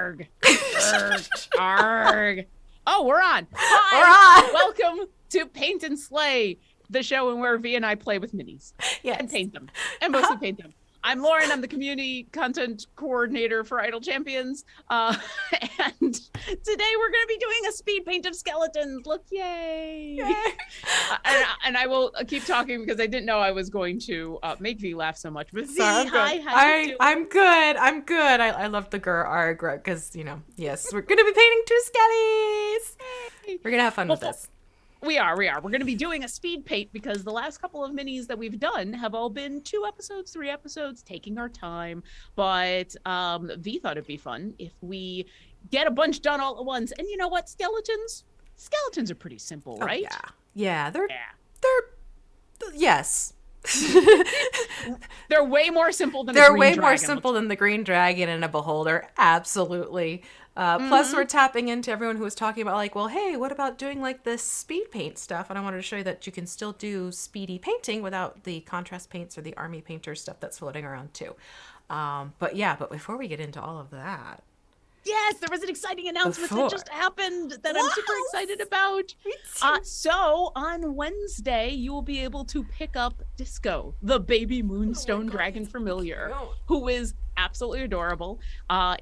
Arg. Arg. Arg. Oh, we're on. Hi. We're on. Welcome to Paint and Slay, the show where V and I play with minis. Yes. And paint them. And mostly paint them. I'm Lauren. I'm the community content coordinator for Idle Champions. And today we're going to be doing a speed paint of skeletons. Look, yay. And I will keep talking because I didn't know I was going to make V laugh so much. But V, hi, how you doing? I'm good. I love the Agrax because, yes, we're going to be painting two skellies. We're going to have fun with this. We are. We're going to be doing a speed paint because the last couple of minis that we've done have all been 2 episodes, 3 episodes, taking our time. But V thought it'd be fun if we get a bunch done all at once. And you know what? Skeletons are pretty simple, right? Yeah. They're yes. They're way more simple than more simple than the green dragon and a beholder. Absolutely. Plus, we're tapping into everyone who was talking about like, well, hey, what about doing like this speed paint stuff? And I wanted to show you that you can still do speedy painting without the contrast paints or the army painter stuff that's floating around too. But before we get into all of that. Yes, there was an exciting announcement that just happened that I'm super excited about. So on Wednesday, you will be able to pick up Disco, the baby moonstone dragon familiar, who is absolutely adorable.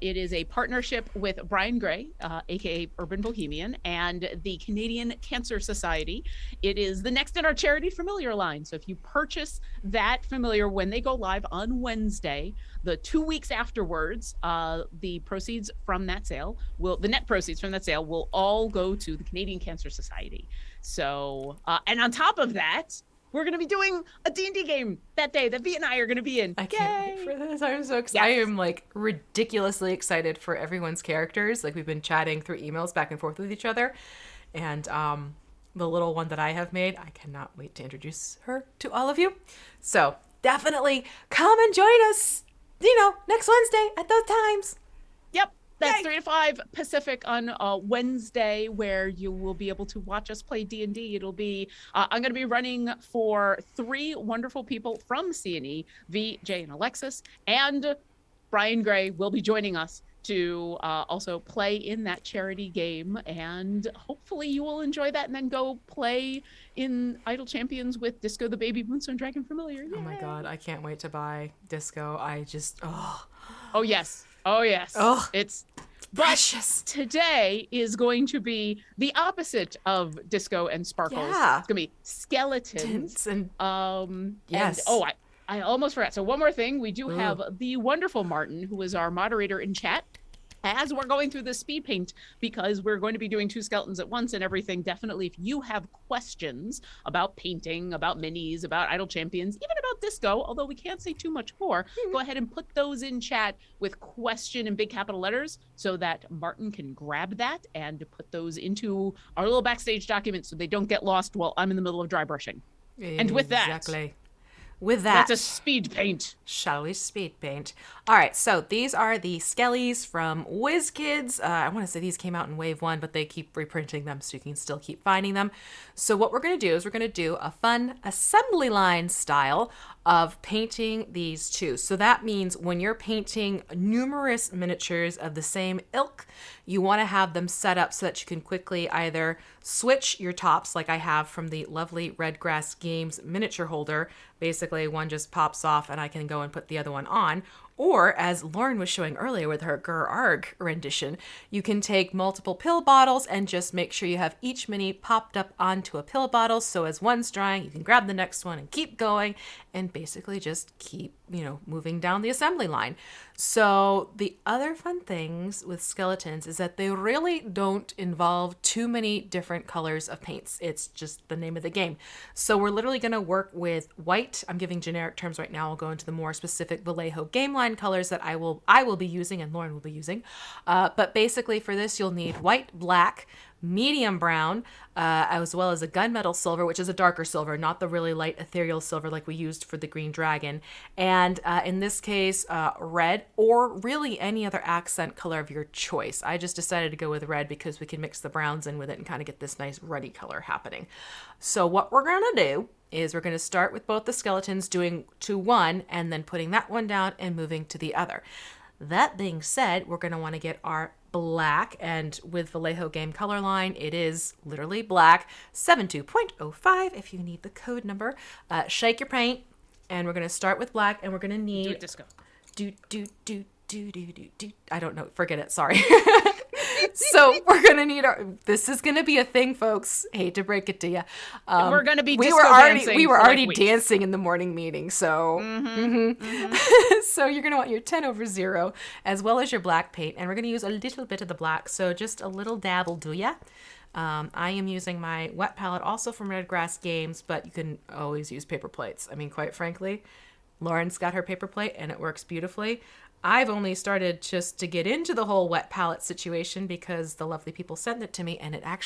It is a partnership with Brian Gray, aka Urban Bohemian, and the Canadian Cancer Society. It is the next in our charity familiar line. So if you purchase that familiar when they go live on Wednesday, the 2 weeks afterwards, the proceeds from that sale the net proceeds from that sale will all go to the Canadian Cancer Society. So, and on top of that, we're going to be doing a D&D game that day that V and I are going to be in. I can't wait for this. I'm so excited. Yes. I am like ridiculously excited for everyone's characters. Like we've been chatting through emails back and forth with each other. And the little one that I have made, I cannot wait to introduce her to all of you. So definitely come and join us, next Wednesday at those times. Yep. That's 3 to 5 Pacific on Wednesday, where you will be able to watch us play D&D. It'll be, I'm going to be running for 3 wonderful people from C&E, V, Jay, and Alexis, and Brian Gray will be joining us to also play in that charity game, and hopefully you will enjoy that and then go play in Idle Champions with Disco the Baby Moonstone Dragon Familiar. Yay. Oh my god, I can't wait to buy Disco. Oh yes. It's precious. But today is going to be the opposite of Disco and Sparkles. Yeah. It's going to be skeletons. And yes. And, I almost forgot. So one more thing. We do have the wonderful Martin, who is our moderator in chat, as we're going through the speed paint, because we're going to be doing 2 skeletons at once and everything. Definitely, if you have questions about painting, about minis, about Idle Champions, even about Disco, although we can't say too much more, go ahead and put those in chat with question in big capital letters so that Martin can grab that and put those into our little backstage document so they don't get lost while I'm in the middle of dry brushing. Exactly. And with that, that's a speed paint. Shall we speed paint? All right, so these are the skellies from WizKids. I want to say these came out in Wave 1, but they keep reprinting them, so you can still keep finding them. So what we're going to do is we're going to do a fun assembly line style of painting these 2. So that means when you're painting numerous miniatures of the same ilk, you want to have them set up so that you can quickly either switch your tops, like I have from the lovely Redgrass Games miniature holder. Basically, one just pops off and I can go and put the other one on. Or, as Lauren was showing earlier with her Arg rendition, you can take multiple pill bottles and just make sure you have each mini popped up onto a pill bottle. So as one's drying, you can grab the next one and keep going and basically just keep, moving down the assembly line. So the other fun things with skeletons is that they really don't involve too many different colors of paints. It's just the name of the game. So we're literally going to work with white. I'm giving generic terms right now. I'll go into the more specific Vallejo game line colors that I will be using and Lauren will be using. But basically for this, you'll need white, black, medium brown, as well as a gunmetal silver, which is a darker silver, not the really light ethereal silver like we used for the green dragon. And in this case, red, or really any other accent color of your choice. I just decided to go with red because we can mix the browns in with it and kind of get this nice ruddy color happening. So what we're going to do is we're going to start with both the skeletons doing to one and then putting that one down and moving to the other. That being said, we're going to want to get our black, and with Vallejo game color line, it is literally black 72.05 if you need the code number. Shake your paint, and we're going to start with black, and we're going to need Do it, disco. I don't know, forget it, sorry. So we're gonna need this is gonna be a thing, folks. Hate to break it to you. We're gonna be we disco were already dancing we were for, already like, dancing in the morning meeting, so so you're gonna want your 10/0 as well as your black paint, and we're gonna use a little bit of the black, so just a little dab will do ya. I am using my wet palette also from Redgrass Games, but you can always use paper plates. I mean, quite frankly, Lauren's got her paper plate and it works beautifully. I've only started just to get into the whole wet palette situation because the lovely people sent it to me, and I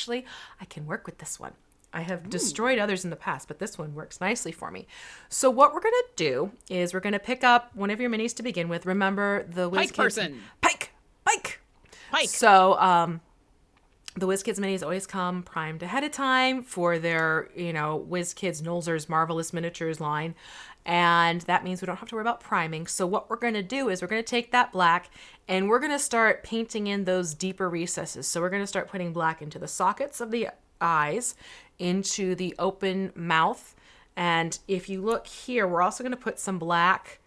can work with this one. I have destroyed others in the past, but this one works nicely for me. So what we're going to do is we're going to pick up one of your minis to begin with. Remember the Pike person. Pike. So the WizKids minis always come primed ahead of time for their, WizKids Nolzur's Marvelous Miniatures line. And that means we don't have to worry about priming. So what we're going to do is we're going to take that black and we're going to start painting in those deeper recesses. So we're going to start putting black into the sockets of the eyes, into the open mouth. And if you look here, we're also going to put some black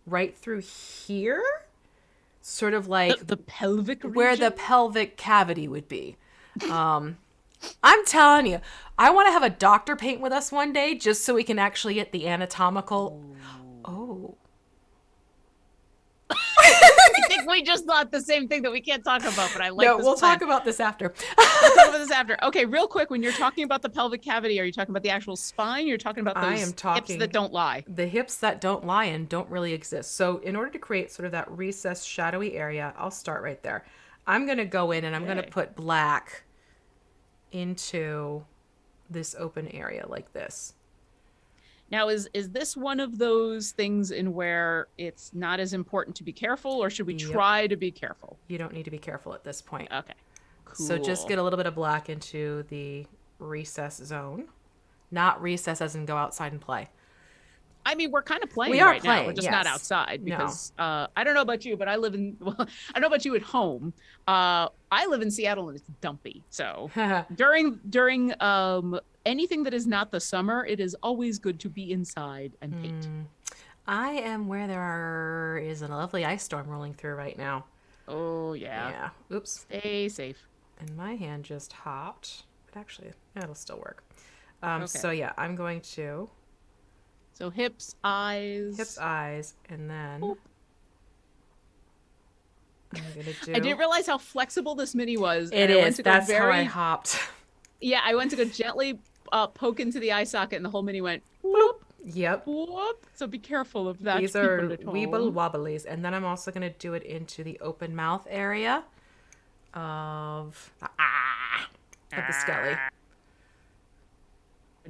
right through here, sort of like the pelvic region? Where the pelvic cavity would be. I'm telling you, I want to have a doctor paint with us one day just so we can actually get the anatomical. Oh. I think we just thought the same thing that we can't talk about, but I like No, this we'll plan. talk about this after. We'll talk about this after. Okay, real quick, when you're talking about the pelvic cavity, are you talking about the actual spine? You're talking about those hips that don't lie. The hips that don't lie and don't really exist. So in order to create sort of that recessed, shadowy area, I'll start right there. I'm going to go in and I'm going to put black into this open area like this. Now, is this one of those things in where it's not as important to be careful, or should we try to be careful? You don't need to be careful at this point. Okay, cool. So just get a little bit of black into the recess zone. Not recess as in go outside and play. I mean, we're kind of playing now. We're just not outside because I don't know about you, but I don't know about you at home. I live in Seattle and it's dumpy. So during anything that is not the summer, it is always good to be inside and paint. I am where there is a lovely ice storm rolling through right now. Oh, yeah. Yeah. Oops. Stay safe. And my hand just hopped. But actually, it'll still work. Okay. So yeah, I'm going to... So hips, eyes. Hips, eyes, and then... Boop. I'm gonna do... I didn't realize how flexible this mini was. It is. That's how I hopped. Yeah, I went to go gently poke into the eye socket, and the whole mini went whoop. Yep. Whoop. So be careful of that. These are weeble wobblies. And then I'm also going to do it into the open mouth area of the skelly.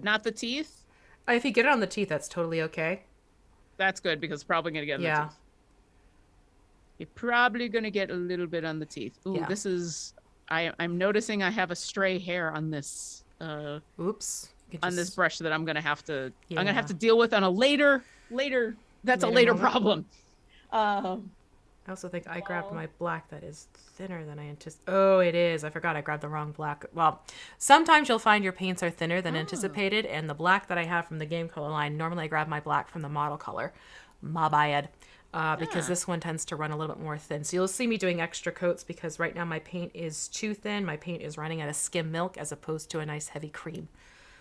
Not the teeth? If you get it on the teeth, that's totally okay. That's good, because it's probably going to get on the teeth. You're probably going to get a little bit on the teeth. Ooh, this is... I'm noticing I have a stray hair on this... Oops. On this brush that I'm going to have to... I'm going to have to deal with on a later... That's a later problem. I also think I grabbed my black that is thinner than I anticipated. Oh, it is. I forgot I grabbed the wrong black. Well, sometimes you'll find your paints are thinner than anticipated, and the black that I have from the game color line, normally I grab my black from the model color. My bad. Because this one tends to run a little bit more thin. So you'll see me doing extra coats because right now my paint is too thin. My paint is running at a skim milk as opposed to a nice heavy cream.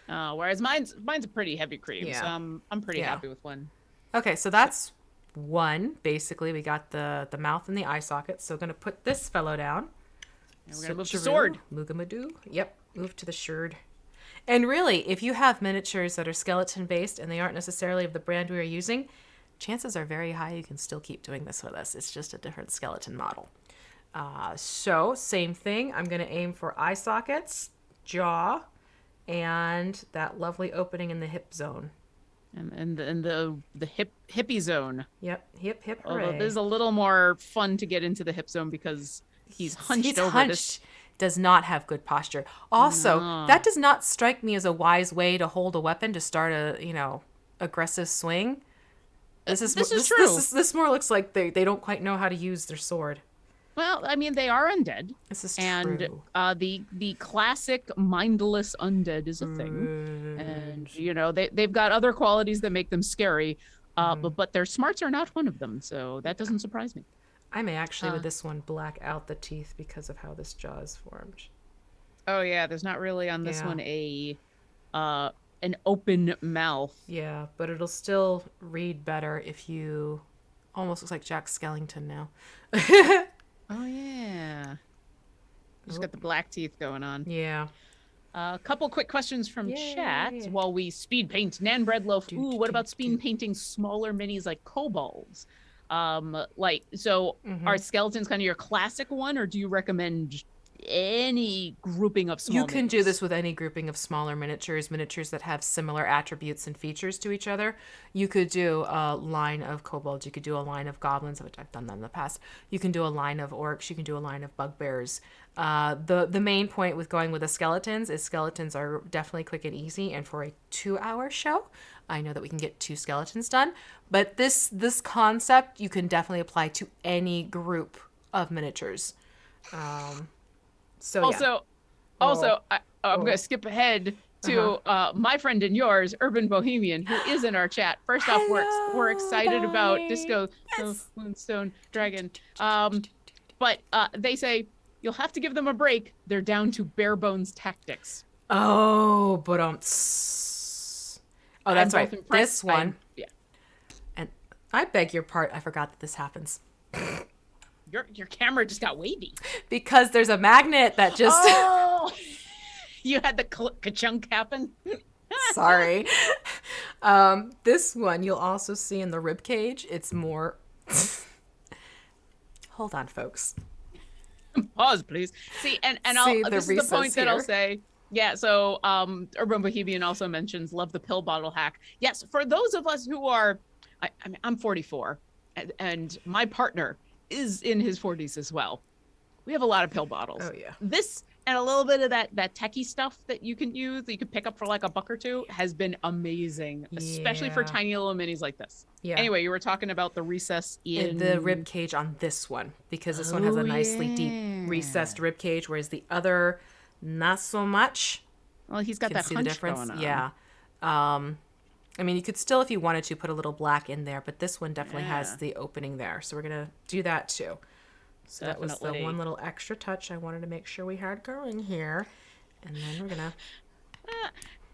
Whereas mine's a pretty heavy cream, so I'm pretty happy with one. Okay, so that's one. Basically, we got the mouth and the eye socket. So going to put this fellow down. And we're going to move to sword. Mugamadoo. Yep, move to the sherd. And really, if you have miniatures that are skeleton-based and they aren't necessarily of the brand we are using, chances are very high you can still keep doing this with us. It's just a different skeleton model. So, same thing. I'm going to aim for eye sockets, jaw, and that lovely opening in the hip zone. And the hippie zone. Yep, hip, Although hooray. this is a little more fun to get into the hip zone because he's hunched over. This does not have good posture. Also, that does not strike me as a wise way to hold a weapon to start a, aggressive swing. This is true. This more looks like they don't quite know how to use their sword. Well, I mean, they are undead. This is and true. the classic mindless undead is a thing, and they've got other qualities that make them scary, but their smarts are not one of them, so that doesn't surprise me. I may actually with this one black out the teeth because of how this jaw is formed. Oh yeah, there's not really on this one an open mouth. Yeah, but it'll still read better if you almost looks like Jack Skellington now. Oh yeah. Just got the black teeth going on. Yeah. A couple quick questions from chat while we speed paint Nan Breadloaf. Ooh, what about speed painting smaller minis like kobolds? Are skeletons kind of your classic one, or do you recommend any grouping of small You can minis? do this with any grouping of smaller miniatures that have similar attributes and features to each other. You could do a line of kobolds, you could do a line of goblins, which I've done that in the past. You can do a line of orcs, you can do a line of bugbears. The main point with going with the skeletons is skeletons are definitely quick and easy, and for a 2-hour show, I know that we can get 2 skeletons done, but this concept you can definitely apply to any group of miniatures. Also, I'm going to skip ahead to my friend and yours, Urban Bohemian, who is in our chat. First off, we're excited about Disco Moonstone Dragon. But they say you'll have to give them a break. They're down to bare bones tactics. Oh, but that's right. This one. Yeah. And I beg your pardon. I forgot that this happens. Your camera just got wavy. Because there's a magnet that just... Oh! You had the ka-chunk happen? Sorry. This one you'll also see in the rib cage. It's more... Hold on, folks. Pause, please. See, and this is the point that I'll say. Yeah, so Urban Bohemian also mentions love the pill bottle hack. Yes, for those of us who are... I'm 44, and my partner is in his 40s as well. We have a lot of pill bottles. Oh yeah. This and a little bit of that techie stuff that you can use, that you can pick up for like $1 or $2, has been amazing, especially for tiny little minis like this. Yeah. Anyway, you were talking about the recess in the rib cage on this one, because this one has a nicely deep recessed rib cage, whereas the other not so much. Well, he's got that hunch going on. Yeah. I mean, you could still, if you wanted to, put a little black in there, but this one definitely has the opening there. So we're going to do that too. So that was the one little extra touch I wanted to make sure we had going here. And then we're going to...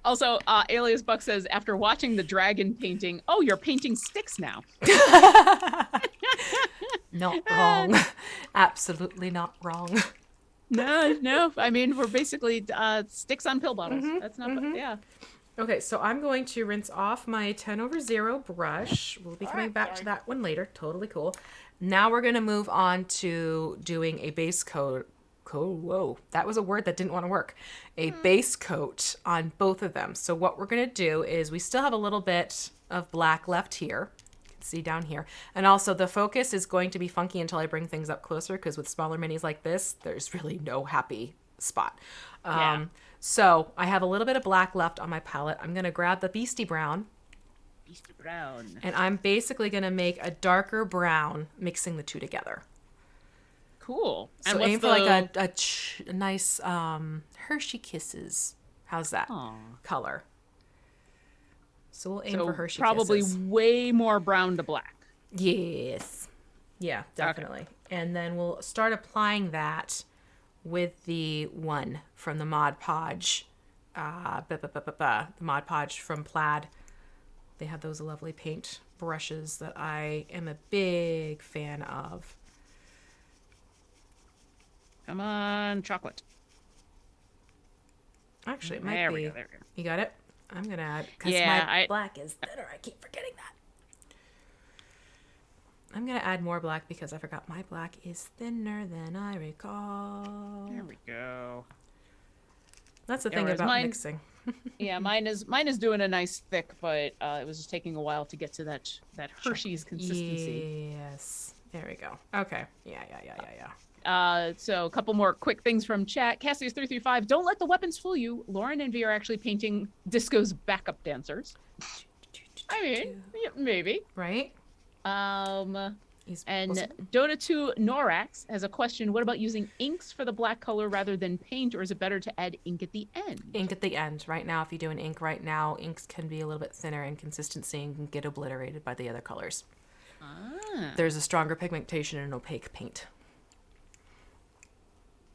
Also, Alias Buck says, after watching the dragon painting, oh, you're painting sticks now. Not wrong. Absolutely not wrong. No. I mean, we're basically sticks on pill bottles. That's not... Yeah. Okay, so I'm going to rinse off my 10/0 brush. We'll be coming back to that one later. Totally cool. Now we're going to move on to doing a base coat. Whoa, that was a word that didn't want to work. A base coat on both of them. So what we're going to do is we still have a little bit of black left here. You can see down here. And also the focus is going to be funky until I bring things up closer, because with smaller minis like this, there's really no happy spot. So I have a little bit of black left on my palette. I'm going to grab the Beastie Brown. And I'm basically going to make a darker brown, mixing the two together. Cool. So and aim for like a nice Hershey Kisses. How's that color? So we'll aim for Hershey probably Kisses. Way more brown to black. Yes. Yeah, definitely. Okay. And then we'll start applying that with the one from the Mod Podge. The Mod Podge from Plaid. They have those lovely paint brushes that I am a big fan of. Come on, chocolate. Actually, it might be. There we go. You got it? I'm going to add, because my black is thinner. I keep forgetting that. I'm going to add more black because I forgot my black is thinner than I recall. There we go. That's the thing about mixing. Yeah, mine is doing a nice thick, but it was just taking a while to get to that Hershey's consistency. Yes. There we go. Okay. Yeah. So a couple more quick things from chat. Cassius335, don't let the weapons fool you. Lauren and V are actually painting Disco's backup dancers. I mean, maybe. Right? And Dota2 Norax has a question. What about using inks for the black color rather than paint, or is it better to add ink at the end? Ink at the end. Right now, if you do an ink right now, inks can be a little bit thinner in consistency and can get obliterated by the other colors. There's a stronger pigmentation in an opaque paint.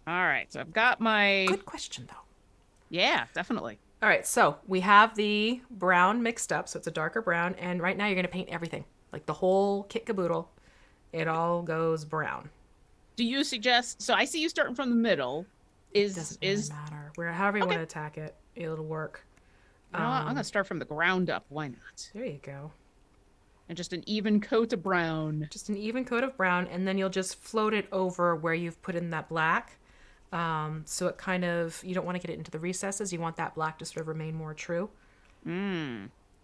All right, so I've got my... Good question, though. Yeah, definitely. All right, so we have the brown mixed up, so it's a darker brown, and right now you're going to paint everything. Like the whole kit caboodle, it all goes brown. Do you suggest... So I see you starting from the middle. Doesn't really matter. However you want to attack it, it'll work. You know what? I'm going to start from the ground up. Why not? There you go. And just an even coat of brown. Just an even coat of brown, and then you'll just float it over where you've put in that black. So it kind of, you don't want to get it into the recesses. You want that black to sort of remain more true.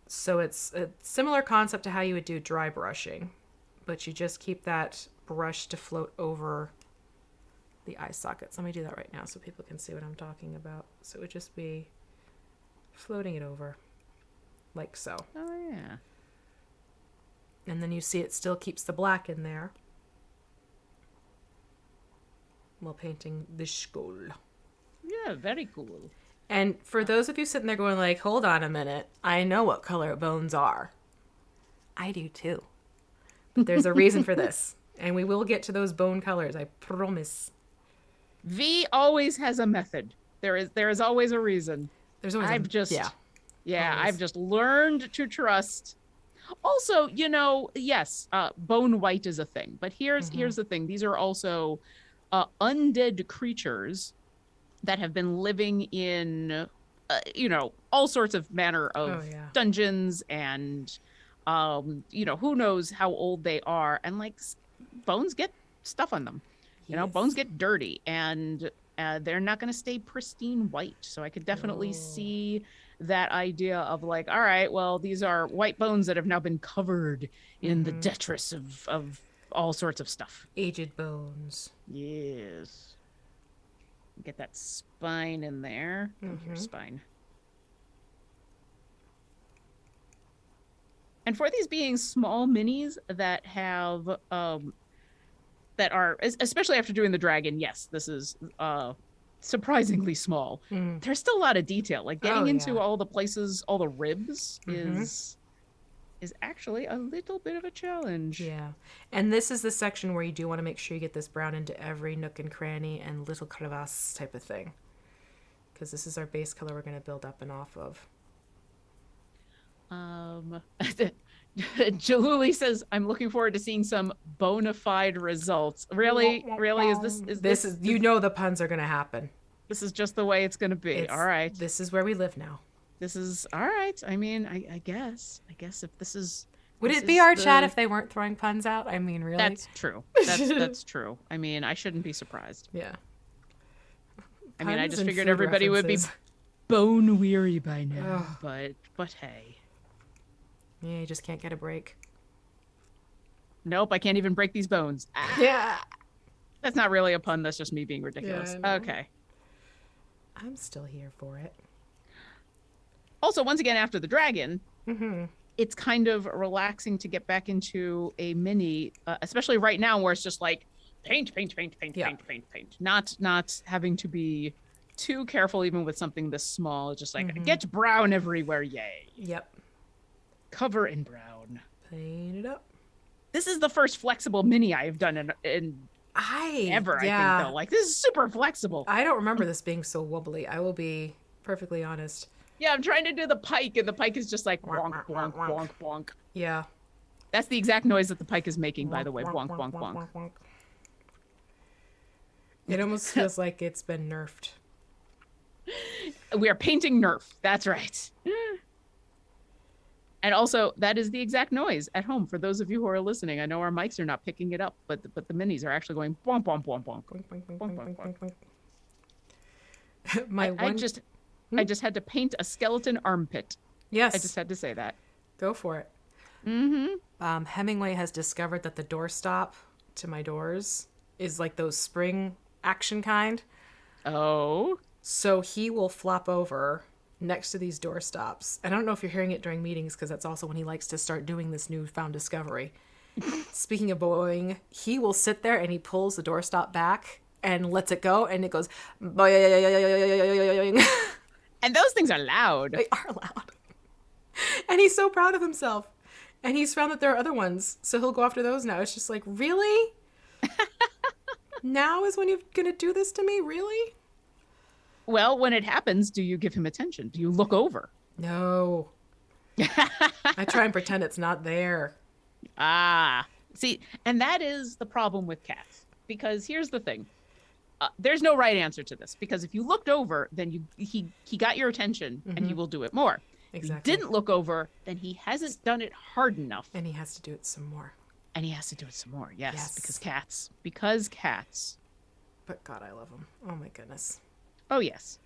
So it's a similar concept to how you would do dry brushing, but you just keep that brush to float over the eye sockets. Let me do that right now so people can see what I'm talking about. So it would just be floating it over like so. Oh, yeah. And then you see it still keeps the black in there while painting the skull. Yeah, very cool. And for those of you sitting there going like, hold on a minute, I know what color bones are. I do too. But there's a reason for this. And we will get to those bone colors, I promise. V always has a method. There is always a reason. There's always I've just always. learned to trust. Also, you know, yes, bone white is a thing, but here's the thing. These are also undead creatures that have been living in, all sorts of manner of dungeons and, who knows how old they are. And like bones get stuff on them, bones get dirty and they're not going to stay pristine white. So I could definitely see that idea of like, all right, well, these are white bones that have now been covered in the detritus of all sorts of stuff. Aged bones. Yes. Get that spine in there. Your spine. And for these being small minis that have, that are, especially after doing the dragon, yes, this is surprisingly small. There's still a lot of detail. Like getting into all the places, all the ribs is actually a little bit of a challenge. Yeah. And this is the section where you do want to make sure you get this brown into every nook and cranny and little crevasse type of thing. Because this is our base color we're going to build up and off of. Jaluli says, I'm looking forward to seeing some bona fide results. Really? Is this you know the puns are going to happen. This is just the way it's going to be. All right. This is where we live now. This is all right. I mean, I guess if this is... Would it be our chat if they weren't throwing puns out? I mean, really? That's true. That's true. I mean, I shouldn't be surprised. Yeah. I mean, I just figured everybody would be bone weary by now. But hey. Yeah, you just can't get a break. Nope, I can't even break these bones. Yeah. That's not really a pun. That's just me being ridiculous. Yeah, okay. I'm still here for it. Also, once again, after the dragon, it's kind of relaxing to get back into a mini, especially right now where it's just like paint. Not having to be too careful even with something this small. It's just like, get brown everywhere, yay. Yep. Cover in brown. Paint it up. This is the first flexible mini I've done ever, I think, though. Like, this is super flexible. I don't remember this being so wobbly. I will be perfectly honest. Yeah, I'm trying to do the pike, and the pike is just like bonk, bonk, bonk, bonk. Yeah. That's the exact noise that the pike is making, by the way. Bonk, bonk, bonk. It almost feels like it's been nerfed. We are painting Nerf. That's right. And also, that is the exact noise at home for those of you who are listening. I know our mics are not picking it up, but the minis are actually going bonk, bonk, bonk, bonk. Bonk, bonk, bonk. I just had to paint a skeleton armpit. Yes. I just had to say that. Go for it. Hemingway has discovered that the doorstop to my doors is like those spring action kind. Oh. So he will flop over next to these doorstops. And I don't know if you're hearing it during meetings because that's also when he likes to start doing this newfound discovery. Speaking of boing, he will sit there and he pulls the doorstop back and lets it go, and it goes boing. And those things are loud. They are loud. And he's so proud of himself. And he's found that there are other ones, so he'll go after those now. It's just like, really? Now is when you're gonna do this to me? Really? Well, when it happens, do you give him attention? Do you look over? No. I try and pretend it's not there. Ah, see, and that is the problem with cats. Because here's the thing. There's no right answer to this. Because if you looked over, then he got your attention, and he will do it more. Exactly. If he didn't look over, then he hasn't done it hard enough. And he has to do it some more. And he has to do it some more. Yes. Yes. Because cats. Because cats. But God, I love him. Oh my goodness. Oh, yes.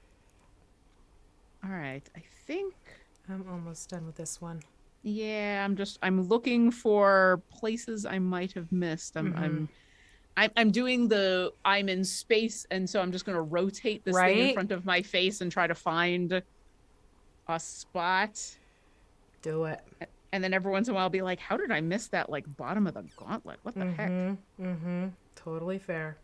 All right. I think... I'm almost done with this one. Yeah, I'm looking for places I might have missed. I'm doing I'm in space, and so I'm just going to rotate this thing in front of my face and try to find a spot. Do it. And then every once in a while I'll be like, how did I miss that, like, bottom of the gauntlet? What the heck? Totally fair.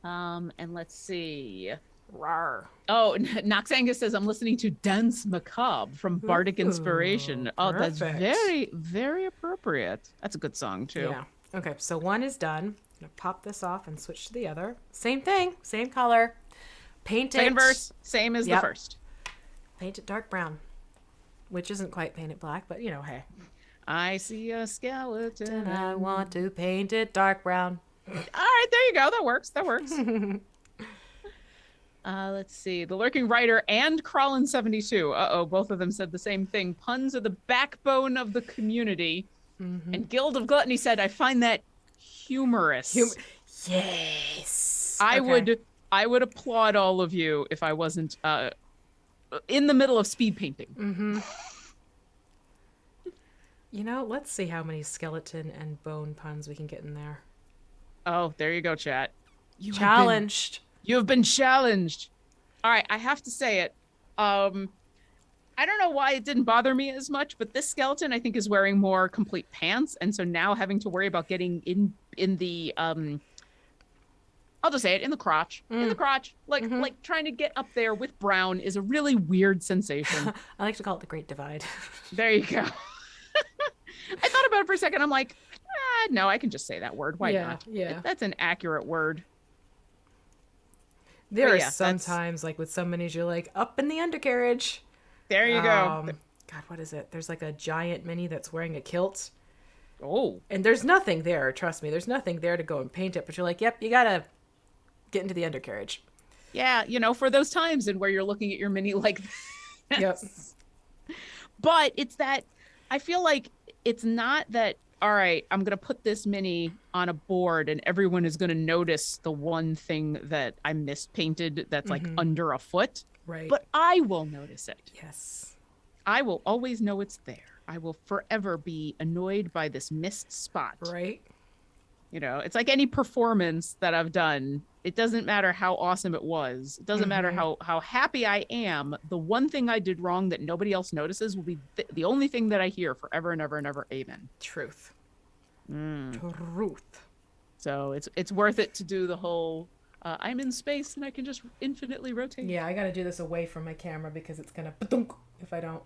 And let's see. Rawr. Oh, Noxangus says, I'm listening to Dance Macabre from Bardic Inspiration. Oh, that's very, very appropriate. That's a good song, too. Yeah. Okay, so one is done. I'm going to pop this off and switch to the other. Same thing, same color. Paint it. Second verse, same as the first. Paint it dark brown, which isn't quite painted black, but, you know, hey. I see a skeleton. And I want to paint it dark brown. All right, there you go. That works. That works. Let's see. The Lurking Writer and Crawlin72. Uh-oh, both of them said the same thing. Puns are the backbone of the community. And Guild of Gluttony said, I find that humorous. Yes. I would applaud all of you if I wasn't in the middle of speed painting. You know, let's see how many skeleton and bone puns we can get in there. Oh, there you go, chat. Challenged. You have been challenged. All right, I have to say it. I don't know why it didn't bother me as much, but this skeleton I think is wearing more complete pants, and so now having to worry about getting in the I'll just say it, in the crotch. In the crotch. Like trying to get up there with brown is a really weird sensation. I like to call it the Great Divide. There you go. I thought about it for a second. I'm like, no, I can just say that word. Why not? Yeah. That's an accurate word. There are sometimes, like with some minis, you're like, up in the undercarriage. There you go. God, what is it? There's like a giant mini that's wearing a kilt. Oh. And there's nothing there, trust me. There's nothing there to go and paint it. But you're like, yep, you gotta get into the undercarriage. Yeah, you know, for those times and where you're looking at your mini like this. Yep. But it's that, I feel like it's not that, all right, I'm going to put this mini on a board and everyone is going to notice the one thing that I mispainted that's like under a foot. Right. But I will notice it. Yes. I will always know it's there. I will forever be annoyed by this missed spot. Right. You know, it's like any performance that I've done. It doesn't matter how awesome it was. It doesn't matter how happy I am. The one thing I did wrong that nobody else notices will be the only thing that I hear forever and ever and ever. Amen. Truth. Truth. So it's worth it to do the whole, I'm in space and I can just infinitely rotate. Yeah, I got to do this away from my camera because it's going to if I don't.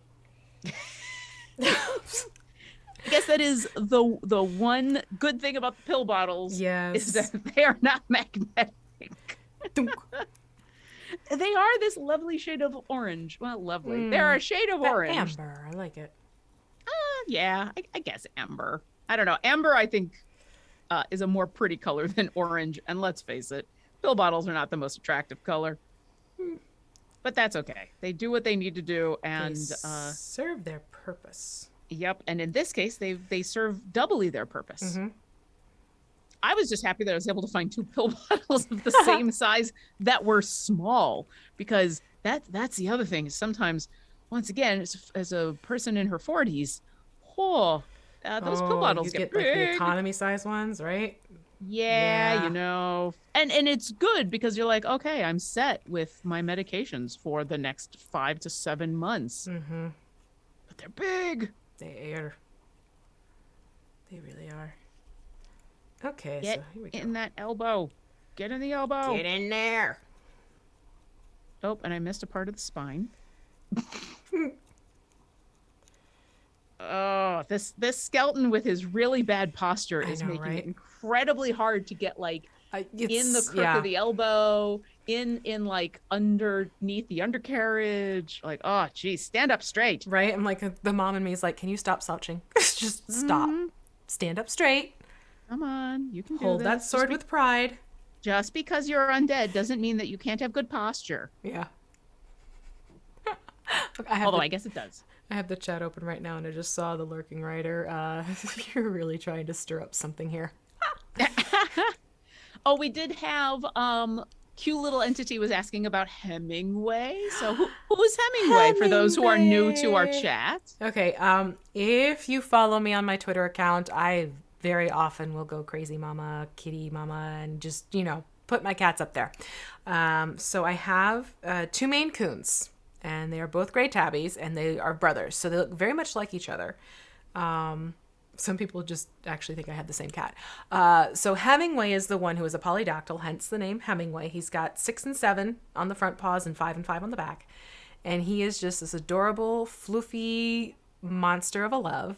I guess that is the one good thing about the pill bottles. Yes. Is that they are not magnetic. They are this lovely shade of orange. Well, lovely. They're a shade of orange. Amber. I like it. Yeah, I guess amber. I don't know. Amber, I think, is a more pretty color than orange. And let's face it, pill bottles are not the most attractive color. But that's okay. They do what they need to do, and they serve their purpose. Yep. And in this case, they serve doubly their purpose. I was just happy that I was able to find 2 pill bottles of the same size that were small, because that's the other thing. Sometimes, once again, as a person in her 40s, those pill bottles get big. Like the economy size ones, right? Yeah, you know, and it's good because you're like, okay, I'm set with my medications for the next 5 to 7 months. But they're big. They are. Okay, Get so here we go. in that elbow. Get in the elbow. Get in there. Oh, and I missed a part of the spine. Oh, this skeleton with his really bad posture is making it incredibly hard to get like in the crook of the elbow, in like underneath the undercarriage. Like, oh, geez, stand up straight. Right? I'm like, the mom in me is like, can you stop slouching? Just stop. Stand up straight. Come on, you can do this. Hold that sword with pride. Just because you're undead doesn't mean that you can't have good posture. Yeah. Although I guess it does. I have the chat open right now, and I just saw the lurking writer. You're really trying to stir up something here. Oh, we did have cute little entity was asking about Hemingway. So who's Hemingway for those who are new to our chat? Okay. If you follow me on my Twitter account, I very often will go crazy mama, kitty mama, and just, put my cats up there. So I have 2 Maine Coons. And they are both gray tabbies, and they are brothers. So they look very much like each other. Some people just actually think I had the same cat. So Hemingway is the one who is a polydactyl, hence the name Hemingway. He's got 6 and 7 on the front paws and 5 and 5 on the back. And he is just this adorable, floofy monster of a love.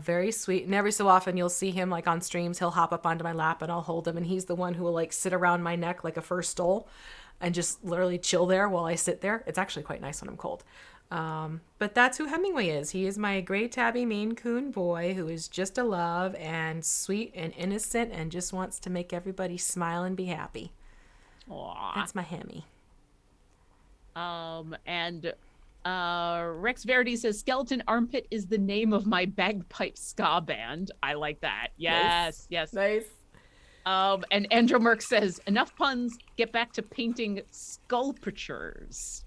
Very sweet. And every so often you'll see him like on streams. He'll hop up onto my lap and I'll hold him. And he's the one who will like sit around my neck like a fur stole. And just literally chill there while I sit there. It's actually quite nice when I'm cold. But that's who Hemingway is. He is my gray tabby Maine Coon boy who is just a love and sweet and innocent and just wants to make everybody smile and be happy. Aww. That's my Hemi. And Rex Verity says, Skeleton Armpit is the name of my bagpipe ska band. I like that. Yes, yes. Nice. And Andromerk says, enough puns, get back to painting sculptures.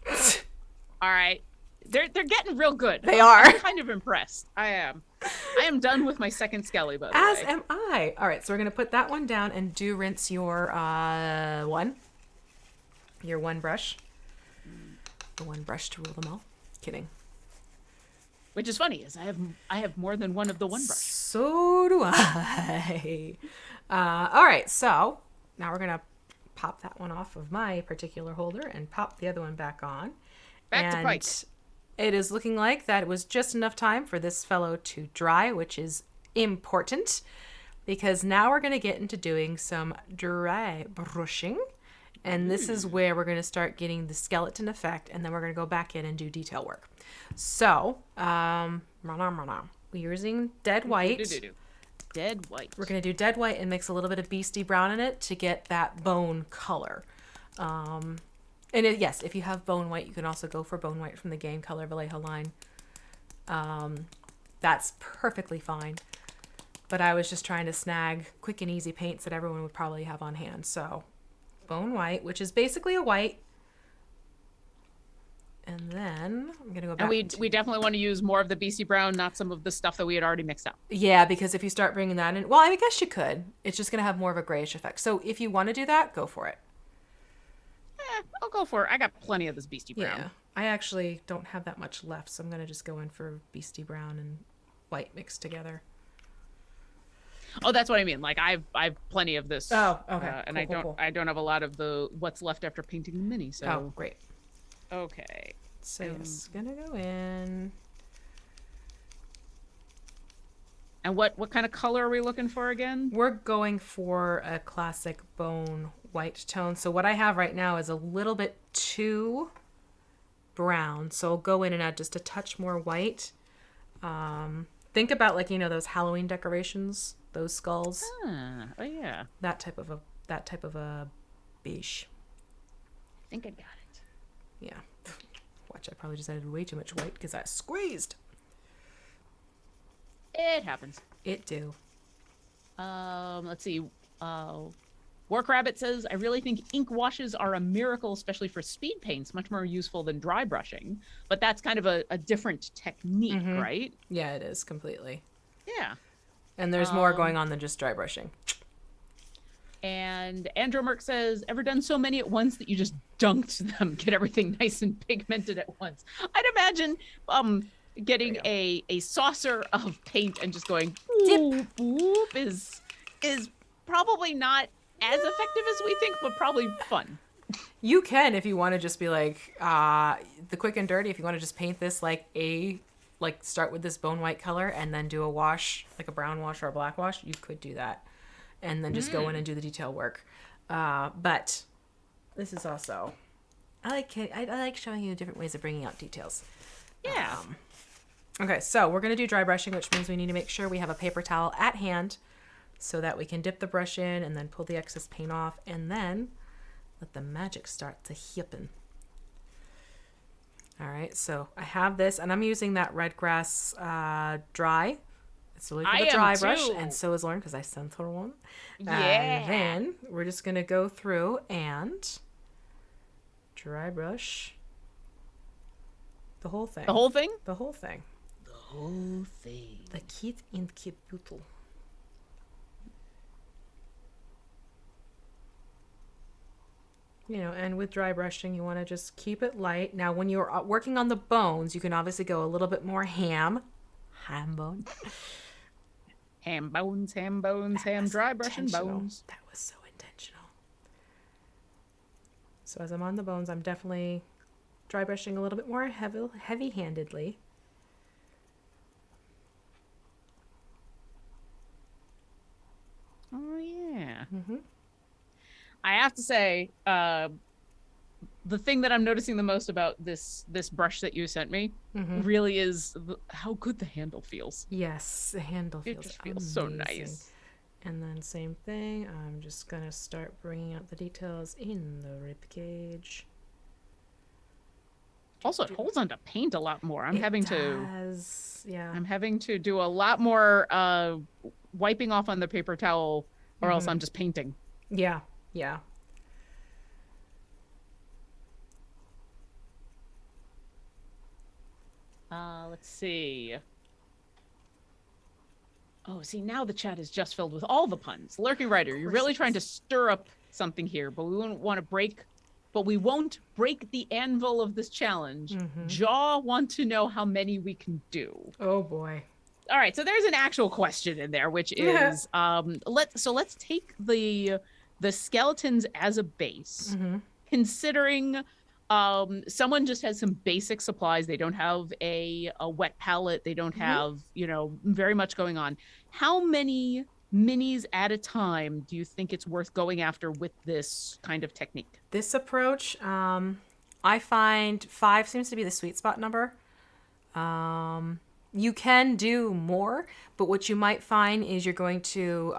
All right. They're getting real good. They are. I'm kind of impressed. I am done with my second skelly, by the way. As am I. All right, so we're going to put that one down and do rinse your one brush. The one brush to rule them all. Kidding. Which is funny, is I have more than one of the one brush. So do I. All right, so now we're gonna pop that one off of my particular holder and pop the other one back on. Back to pike. It is looking like that it was just enough time for this fellow to dry, which is important because now we're gonna get into doing some dry brushing. And this is where we're going to start getting the skeleton effect, and then we're going to go back in and do detail work. So, we're using dead white. Dead white. We're going to do dead white and mix a little bit of beastie brown in it to get that bone color. Yes, if you have bone white, you can also go for bone white from the Game Color Vallejo line. That's perfectly fine. But I was just trying to snag quick and easy paints that everyone would probably have on hand, so... bone white, which is basically a white. And then I'm going to go back. And we definitely want to use more of the BC brown, not some of the stuff that we had already mixed up. Yeah, because if you start bringing that in, well, I guess you could. It's just going to have more of a grayish effect. So if you want to do that, go for it. I'll go for it. I got plenty of this beastie brown. Yeah, I actually don't have that much left, so I'm going to just go in for beastie brown and white mixed together. Oh, that's what I mean. Like I've plenty of this. Oh, okay. And I don't have a lot of the what's left after painting the mini. So oh, great. Okay. So it's gonna go in. And what kind of color are we looking for again? We're going for a classic bone white tone. So what I have right now is a little bit too brown. So I'll go in and add just a touch more white. Think about those Halloween decorations. Those skulls. Oh yeah. That type of a beige. I think I got it. Yeah. Watch, I probably just added way too much white because I squeezed. It happens. It do. Let's see. Work Rabbit says, I really think ink washes are a miracle, especially for speed paints, much more useful than dry brushing. But that's kind of a different technique, right? Yeah, it is completely. Yeah. And there's more going on than just dry brushing. And Andromerk says, ever done so many at once that you just dunked them, get everything nice and pigmented at once? I'd imagine getting a saucer of paint and just going boop, boop is is probably not as effective as we think, but probably fun. You can, if you want to just be like, the quick and dirty, if you want to just paint this like start with this bone white color and then do a wash, like a brown wash or a black wash, you could do that. And then just go in and do the detail work. But this is also, I like showing you different ways of bringing out details. Yeah. Okay, so we're going to do dry brushing, which means we need to make sure we have a paper towel at hand so that we can dip the brush in and then pull the excess paint off and then let the magic start to happen. All right, so I have this and I'm using that red grass dry. It's really for the dry brush, and so is Lauren because I sent her one. Yeah. And then we're just going to go through and dry brush the whole thing. The whole thing? The whole thing. The whole thing. The kit in capital. You know, and with dry brushing, you want to just keep it light. Now, when you're working on the bones, you can obviously go a little bit more ham bone. Ham bones, ham dry brushing bones. That was so intentional. So as I'm on the bones, I'm definitely dry brushing a little bit more heavy-handedly. Oh, yeah. I have to say, the thing that I'm noticing the most about this brush that you sent me really is how good the handle feels. Yes, the handle feels, it just feels so nice. And then same thing, I'm just going to start bringing out the details in the rib cage. Also, it holds onto paint a lot more. I'm having to do a lot more wiping off on the paper towel or else I'm just painting. Yeah. Let's see. Oh, see, now the chat is just filled with all the puns. Lurking Writer, you're really trying to stir up something here, but we won't break the anvil of this challenge. Jaw want to know how many we can do. Oh boy. All right, so there's an actual question in there, which is let's take the skeletons as a base, considering someone just has some basic supplies. They don't have a wet palette. They don't have, very much going on. How many minis at a time do you think it's worth going after with this kind of technique? This approach, I find 5 seems to be the sweet spot number. You can do more, but what you might find is you're going to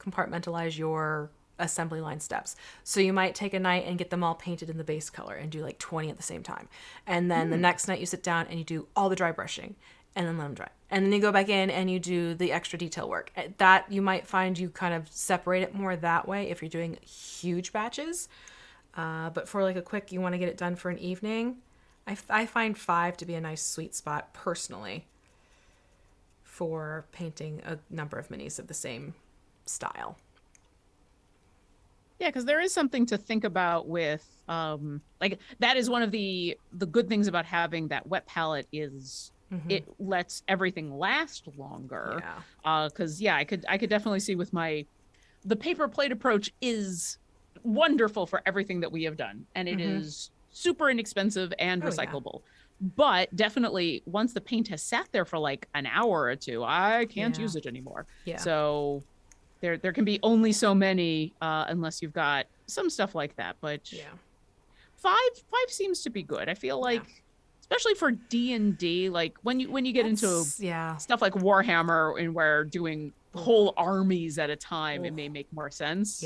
compartmentalize your assembly line steps. So you might take a night and get them all painted in the base color and do like 20 at the same time. And then the next night you sit down and you do all the dry brushing and then let them dry. And then you go back in and you do the extra detail work. That you might find you kind of separate it more that way if you're doing huge batches. But for like a quick, you want to get it done for an evening, I find 5 to be a nice sweet spot personally for painting a number of minis of the same style. Yeah, because there is something to think about with that is one of the good things about having that wet palette is it lets everything last longer. Because I could definitely see with the paper plate approach is wonderful for everything that we have done, and it is super inexpensive and recyclable. But definitely once the paint has sat there for like an hour or two, I can't use it anymore. So there can be only so many unless you've got some stuff like that. But 5 seems to be good. I feel like, especially for D&D, like when you get into stuff like Warhammer and where doing whole armies at a time, it may make more sense.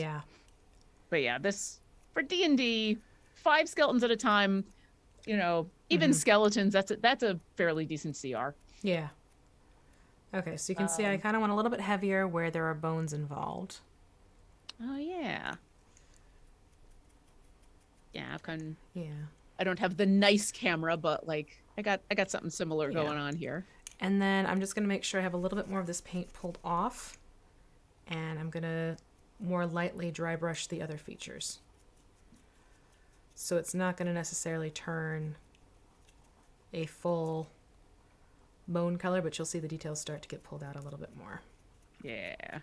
But this for D&D, 5 skeletons at a time, even skeletons, that's a fairly decent CR. Okay, so you can see I kind of want a little bit heavier where there are bones involved. Oh yeah. I don't have the nice camera, but like I got something similar going on here. And then I'm just gonna make sure I have a little bit more of this paint pulled off, and I'm gonna more lightly dry brush the other features. So it's not gonna necessarily turn a full bone color, but you'll see the details start to get pulled out a little bit more. Yeah.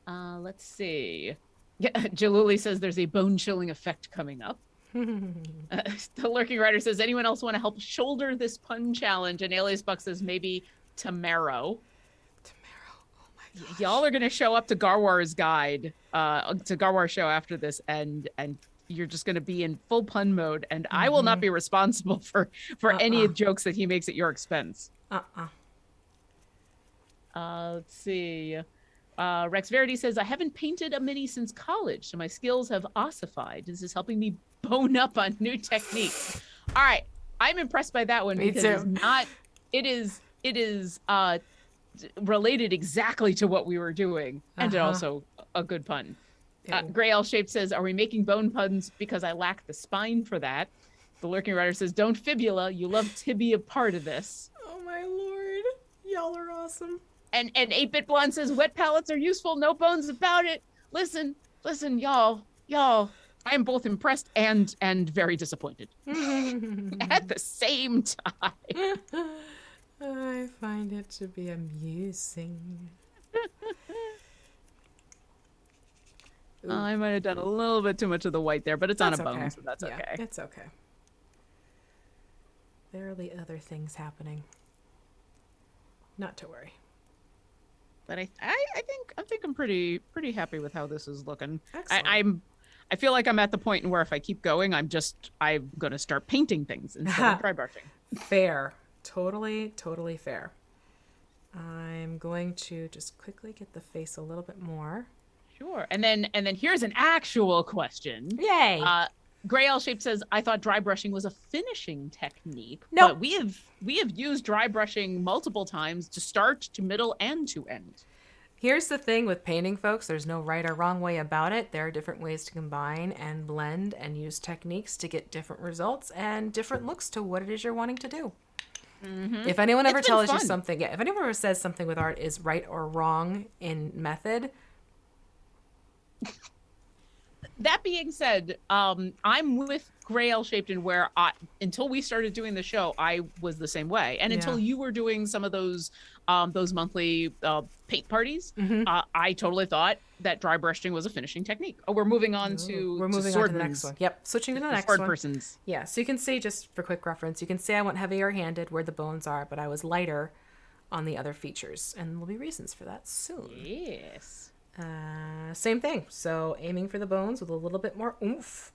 Let's see. Yeah, Jaluli says there's a bone-chilling effect coming up. The Lurking Rider says, anyone else want to help shoulder this pun challenge? And Alias Buck says, maybe tomorrow. Oh my gosh. Y'all are going to show up to Garwar's guide, to Garwar's show after this, and you're just going to be in full pun mode, and I will not be responsible for any jokes that he makes at your expense. Let's see. Rex Verity says, I haven't painted a mini since college, so my skills have ossified. This is helping me bone up on new techniques. All right. I'm impressed by that one because it is related exactly to what we were doing, and also a good pun. Gray L Shaped says, are we making bone puns because I lack the spine for that? The Lurking Rider says, don't fibula, you love to be a part of this. Oh my lord, y'all are awesome. And 8-Bit Blonde says, wet pallets are useful, no bones about it. Listen, y'all, I am both impressed and very disappointed at the same time. I find it to be amusing. I might have done a little bit too much of the white there, but it's on a bone, so that's okay. It's okay. There are the other things happening. Not to worry. But I think I'm pretty happy with how this is looking. Excellent. I feel like I'm at the point where if I keep going, I'm gonna start painting things instead of dry brushing. Fair. Totally fair. I'm going to just quickly get the face a little bit more. Sure. And then here's an actual question. Yay. Gray L Shape says, I thought dry brushing was a finishing technique. No. But we have used dry brushing multiple times to start, to middle, and to end. Here's the thing with painting, folks. There's no right or wrong way about it. There are different ways to combine and blend and use techniques to get different results and different looks to what it is you're wanting to do. Mm-hmm. If anyone ever tells you something, if anyone ever says something with art is right or wrong in method. That being said, I'm with Gray L Shaped in where until we started doing the show, I was the same way. And until you were doing some of those monthly paint parties, I totally thought that dry brushing was a finishing technique. Oh, we're moving on to the next one. Yep, switching to the next one. Persons. Yeah, so you can see, just for quick reference, you can see I went heavier handed where the bones are, but I was lighter on the other features. And there'll be reasons for that soon. Yes. Same thing. So aiming for the bones with a little bit more oomph.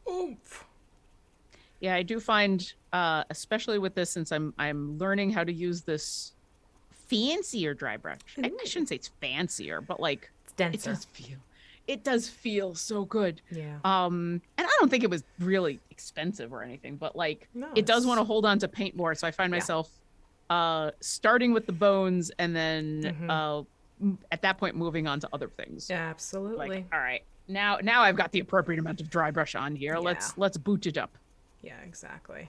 Oomph. Yeah, I do find, especially with this, since I'm learning how to use this fancier dry brush. I shouldn't say it's fancier, but like it's denser. It does feel so good. Yeah. And I don't think it was really expensive or anything, but like it does want to hold on to paint more. So I find myself starting with the bones and then at that point moving on to other things. Yeah, absolutely. Like, all right, now I've got the appropriate amount of dry brush on here. Yeah. Let's boot it up. Yeah, exactly.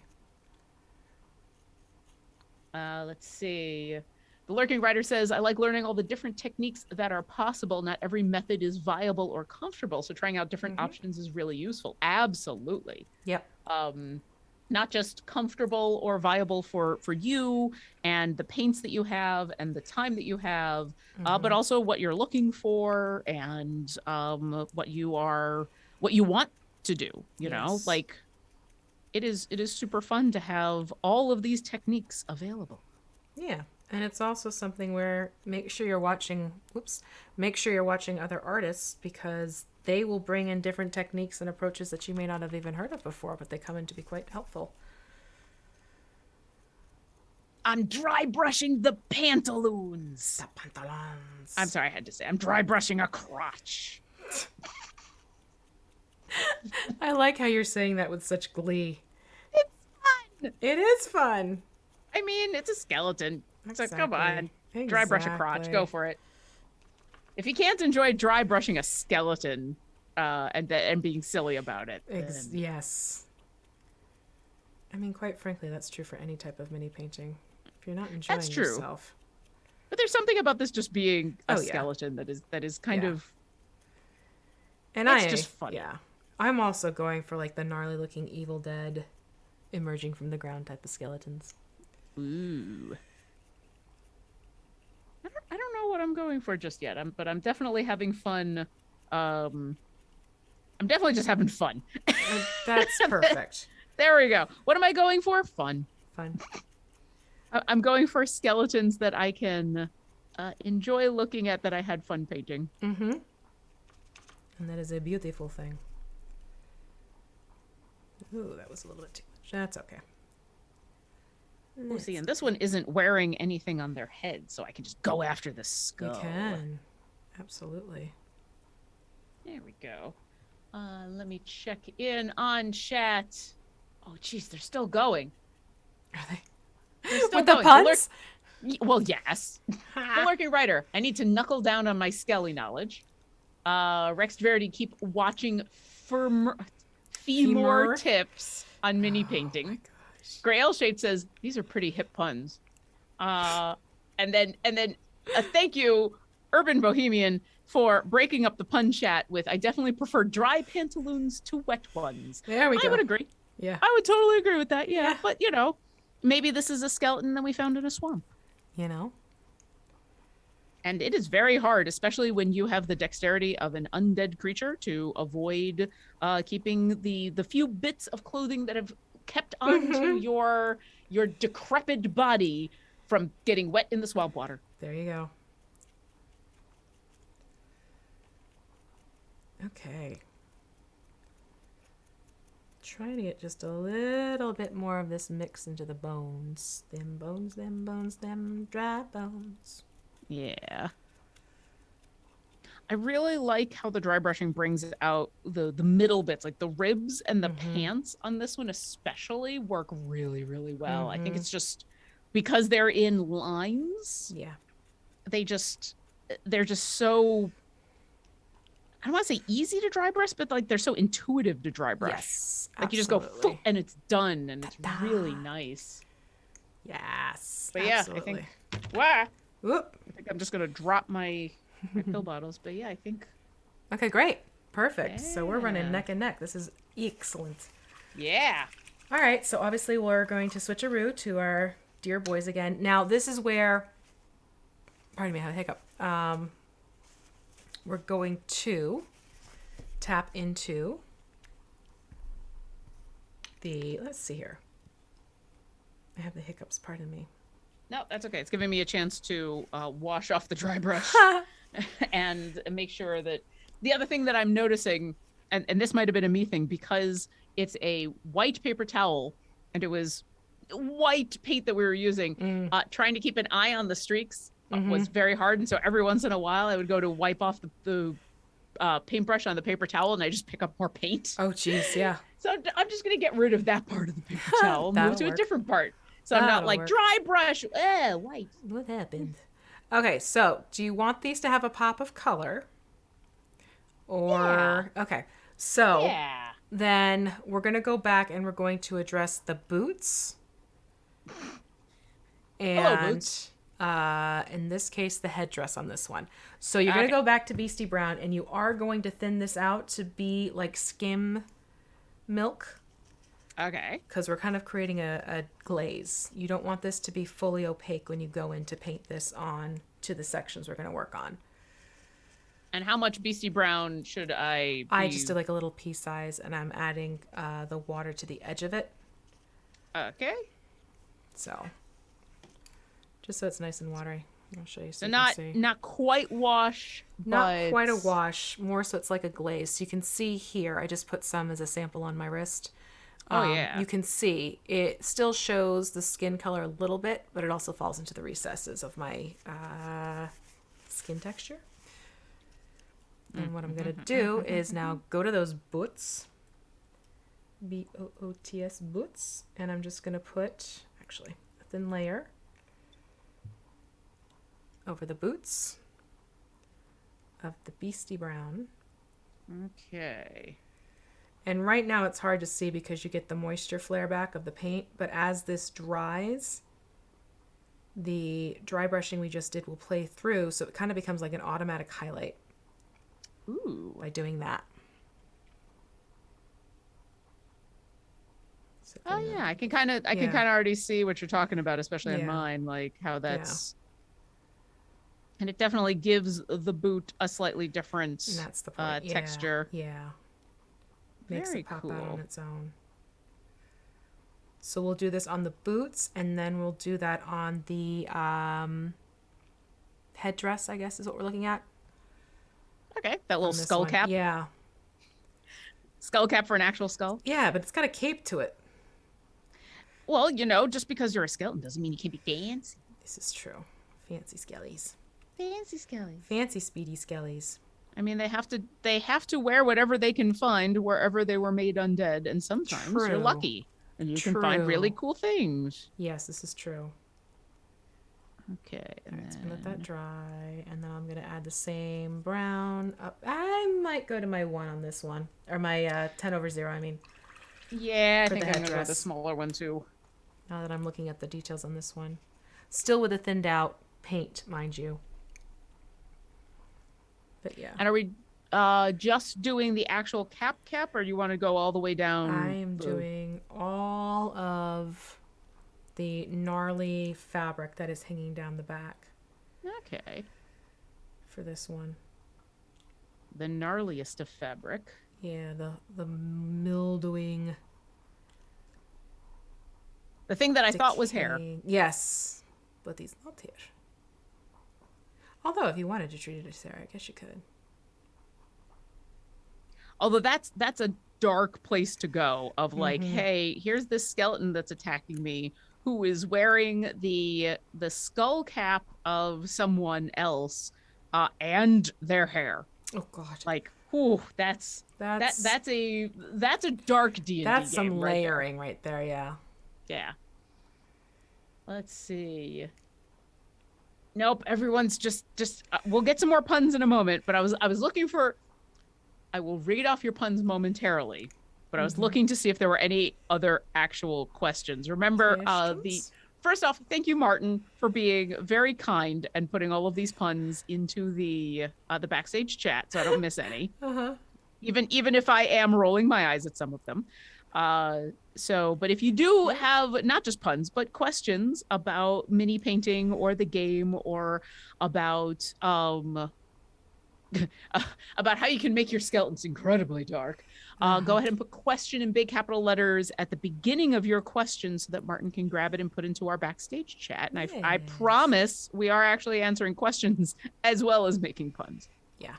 Let's see. The Lurking Rider says, I like learning all the different techniques that are possible. Not every method is viable or comfortable, so trying out different options is really useful. Absolutely. Yep. Not just comfortable or viable for you and the paints that you have and the time that you have, but also what you're looking for and what you want to do. You know, like it is super fun to have all of these techniques available. Yeah. And it's also something where make sure you're watching other artists, because they will bring in different techniques and approaches that you may not have even heard of before, but they come in to be quite helpful. I'm dry brushing the pantaloons. The pantaloons. I'm sorry, I had to say, I'm dry brushing a crotch. I like how you're saying that with such glee. It's fun. It is fun. I mean, it's a skeleton. Exactly. So come on, dry brush a crotch. Go for it. If you can't enjoy dry brushing a skeleton and being silly about it, yes. I mean, quite frankly, that's true for any type of mini painting. If you're not enjoying yourself. But there's something about this just being a skeleton that is kind of. And it's just funny. Yeah, I'm also going for like the gnarly looking Evil Dead, emerging from the ground type of skeletons. Ooh. I don't know what I'm going for just yet. But I'm definitely having fun. I'm definitely just having fun. That's perfect. There we go. What am I going for? Fun. Fun. I'm going for skeletons that I can enjoy looking at, that I had fun painting. Mm-hmm. And that is a beautiful thing. Ooh, that was a little bit too much. That's okay. Oh, see, and this one isn't wearing anything on their head, so I can just go after the skull. You can. Absolutely. There we go. Let me check in on chat. Oh, geez, they're still going. Are they? They're still With the going. puns? Well, yes. The lurking writer. I need to knuckle down on my Skelly knowledge. Rex Verity, keep watching for more tips on mini painting. Oh my gosh. Grail Shade says these are pretty hip puns. And then thank you, Urban Bohemian, for breaking up the pun chat with I definitely prefer dry pantaloons to wet ones. There we go. I would agree. Yeah. I would totally agree with that. Yeah. But maybe this is a skeleton that we found in a swamp. And it is very hard, especially when you have the dexterity of an undead creature, to avoid keeping the few bits of clothing that have kept onto your decrepit body from getting wet in the swamp water. There you go. Okay. Trying to get just a little bit more of this mix into the bones. Them bones, them bones, them dry bones. Yeah. I really like how the dry brushing brings out the middle bits, like the ribs and the pants on this one especially work really, really well. I think it's just because they're in lines. Yeah. They're just so, I don't want to say easy to dry brush, but like they're so intuitive to dry brush. Yes. Like you just go and it's done, and it's really nice. Yes. But absolutely. I think I Whoop. think I'm just gonna drop my pill bottles. But yeah, I think. Okay, great. Perfect. Yeah. So we're running neck and neck. This is excellent. Yeah. All right. So obviously we're going to switcheroo to our dear boys again. Now this is where, pardon me, I had a hiccup. We're going to tap into the, let's see here. I have the hiccups, pardon me. No, that's okay. It's giving me a chance to wash off the dry brush and make sure that the other thing that I'm noticing, and this might have been a me thing, because it's a white paper towel and it was white paint that we were using, trying to keep an eye on the streaks was very hard. And so every once in a while I would go to wipe off the paintbrush on the paper towel and I just pick up more paint. Oh, geez, yeah. So I'm just going to get rid of that part of the paper towel, move to a different part. So I'm not like dry brush, white. What happened? Okay, so do you want these to have a pop of color? Or, okay, so then we're going to go back and we're going to address the boots. And hello, boots. In this case, the headdress on this one. So you're going to go back to Beastie Brown and you are going to thin this out to be like skim milk. Okay. Because we're kind of creating a glaze. You don't want this to be fully opaque when you go in to paint this on to the sections we're going to work on. And how much Beastie Brown should I I just did like a little pea size and I'm adding the water to the edge of it. Okay. So, just so it's nice and watery. I'll show you so So you can see. not quite wash, Not quite a wash, more so it's like a glaze. So you can see here, I just put some as a sample on my wrist. You can see it still shows the skin color a little bit, but it also falls into the recesses of my skin texture. And what I'm going to do is now go to those boots, B-O-O-T-S, boots, and I'm just going to put, actually, a thin layer over the boots of the Beastie Brown. Okay. And right now it's hard to see because you get the moisture flare back of the paint, but as this dries, the dry brushing we just did will play through, so it kind of becomes like an automatic highlight. Ooh, by doing that. Oh yeah, I can kind of already see what you're talking about, especially on mine, like how that's, and it definitely gives the boot a slightly different And that's the point. texture. Yeah. Makes Very it pop cool. out on its own. So we'll do this on the boots, and then we'll do that on the headdress, I guess is what we're looking at. Okay, that little skull cap. Yeah. Skull cap for an actual skull. Yeah, but it's got a cape to it. Well, just because you're a skeleton doesn't mean you can't be fancy. This is true. Fancy skellies. Fancy skellies. Fancy speedy skellies. I mean, they have to wear whatever they can find wherever they were made undead, and sometimes you're lucky and you can find really cool things. Yes, this is true. Okay. All right, so I'm gonna let that dry, and then I'm gonna add the same brown up. I might go to my 1 on this one, or my 10/0. I mean. Yeah, I think I'm gonna go with the smaller one too. Now that I'm looking at the details on this one, still with a thinned out paint, mind you. But yeah. And are we just doing the actual cap, or do you want to go all the way down? I am doing all of the gnarly fabric that is hanging down the back. Okay. For this one. The gnarliest of fabric. Yeah, the mildewing. The thing that I thought was hair. Yes, but these not hair. Although, if you wanted to treat it as hair, I guess you could. Although that's a dark place to go. Of like, hey, here's this skeleton that's attacking me, who is wearing the skull cap of someone else, and their hair. Oh God! Like, whew, that's a dark D&D. That's some layering right there. Yeah. Yeah. Let's see. Nope, everyone's just we'll get some more puns in a moment, but I was looking for, I will read off your puns momentarily, but I was looking to see if there were any other actual questions. Remember, first off, thank you, Martin, for being very kind and putting all of these puns into the backstage chat, so I don't miss any. Even if I am rolling my eyes at some of them. But if you do have not just puns, but questions about mini painting or the game, or about about how you can make your skeletons incredibly dark, go ahead and put question in big capital letters at the beginning of your question so that Martin can grab it and put into our backstage chat. And I promise we are actually answering questions as well as making puns. Yeah,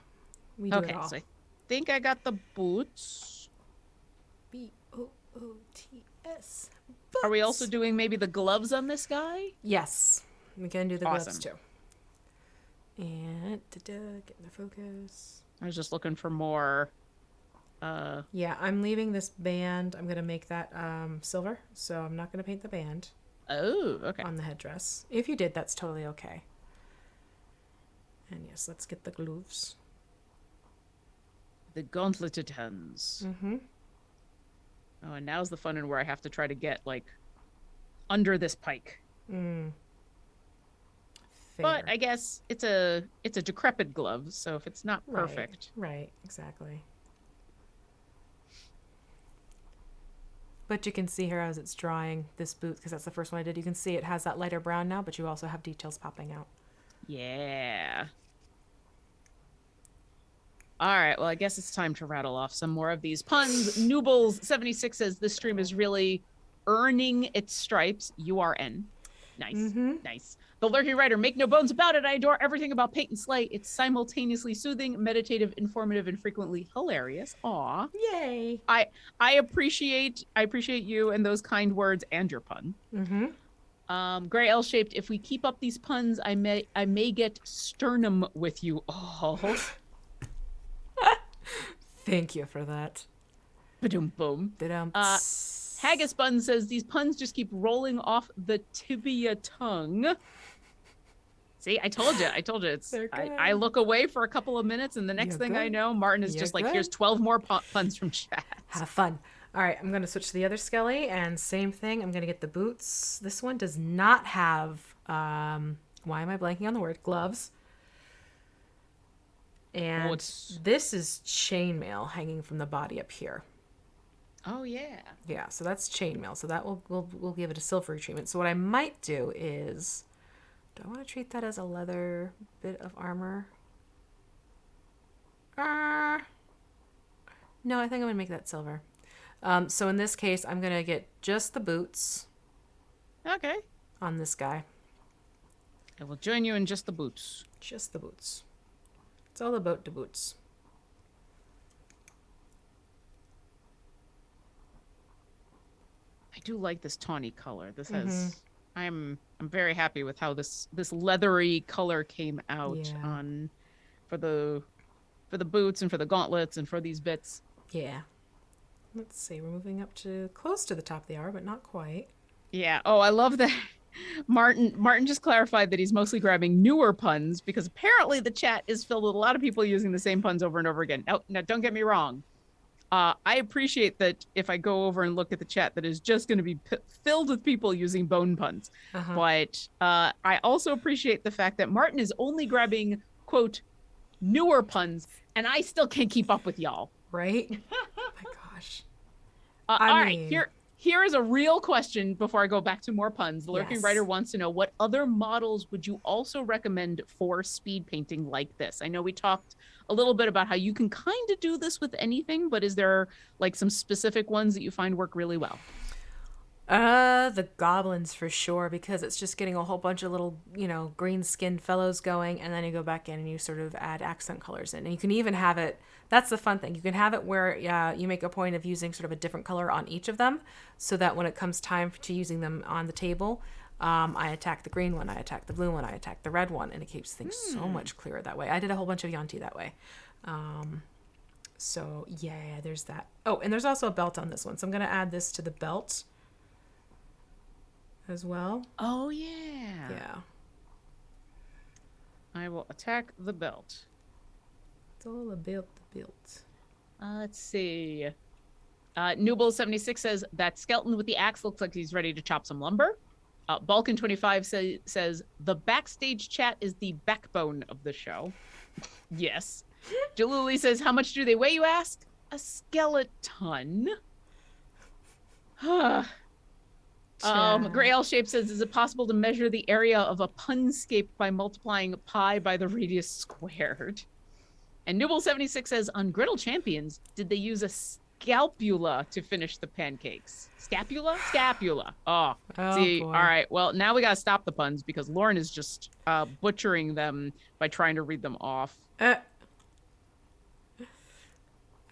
we do it all. So I think I got the boots. BOOTS. Are we also doing maybe the gloves on this guy? Yes, we can do the gloves too. And getting the focus. I was just looking for more. Yeah, I'm leaving this band. I'm gonna make that silver, so I'm not gonna paint the band. Oh, okay. On the headdress. If you did, that's totally okay. And yes, let's get the gloves. The gauntleted hands. Oh, and now's the fun one where I have to try to get, like, under this pike. But I guess it's a decrepit glove, so if it's not perfect. Right, exactly. But you can see here as it's drying this boot, because that's the first one I did. You can see it has that lighter brown now, but you also have details popping out. Yeah. All right, well, I guess it's time to rattle off some more of these puns. Noobles76 says this stream is really earning its stripes. URN. Nice. Nice. The Lurking Writer, make no bones about it. I adore everything about Paint and Slay. It's simultaneously soothing, meditative, informative, and frequently hilarious. Aw. Yay. I appreciate you and those kind words and your pun. Gray L-shaped, if we keep up these puns, I may get sternum with you. Oh. Thank you for that. Ba-dum boom. Haggis Bun says these puns just keep rolling off the tibia tongue. See, I told you. It's I look away for a couple of minutes, and the next thing I know, Martin is just like, here's 12 more puns from chat. Have fun. All right, I'm going to switch to the other skelly, and same thing. I'm going to get the boots. This one does not have, why am I blanking on the word? Gloves. And this is chainmail hanging from the body up here. Oh, yeah. Yeah, so that's chainmail. So that we'll give it a silvery treatment. So what I might do is, do I want to treat that as a leather bit of armor? No, I think I'm gonna make that silver. So in this case, I'm gonna get just the boots Okay. on this guy. I will join you in just the boots. Just the boots. It's all about the boots. I do like this tawny color. This has I'm very happy with how this leathery color came out on for the boots and for the gauntlets and for these bits. Yeah. Let's see. We're moving up to close to the top of the hour, but not quite. Yeah. Oh, I love that. Martin just clarified that he's mostly grabbing newer puns because apparently the chat is filled with a lot of people using the same puns over and over again. Now don't get me wrong. I appreciate that if I go over and look at the chat that is just going to be filled with people using bone puns. But I also appreciate the fact that Martin is only grabbing, quote, newer puns, and I still can't keep up with y'all. Right? Oh my gosh. All right, here is a real question before I go back to more puns. The Lurking Writer wants to know, what other models would you also recommend for speed painting like this? I know we talked a little bit about how you can kind of do this with anything, but is there like some specific ones that you find work really well? The goblins for sure, because it's just getting a whole bunch of little, green skinned fellows going, and then you go back in and you sort of add accent colors in. And you can even have it, that's the fun thing. You can have it where you make a point of using sort of a different color on each of them, so that when it comes time to using them on the table, I attack the green one, I attack the blue one, I attack the red one, and it keeps things so much clearer that way. I did a whole bunch of Yuan-ti that way. So yeah, there's that. Oh, and there's also a belt on this one. So I'm going to add this to the belt as well. Oh, yeah. Yeah. I will attack the belt. It's all about the belt. Let's see. Newbull76 says that skeleton with the axe looks like he's ready to chop some lumber. Balkan25 says the backstage chat is the backbone of the show. Yes. Jaluli says, how much do they weigh, you ask? A skeleton. Grail Shape says, is it possible to measure the area of a punscape by multiplying pi by the radius squared? And Newbull76 says, on Griddle Champions, did they use a scapula to finish the pancakes? Scapula? Scapula. Oh see, boy. All right. Well, now we got to stop the puns because Lauren is just butchering them by trying to read them off. All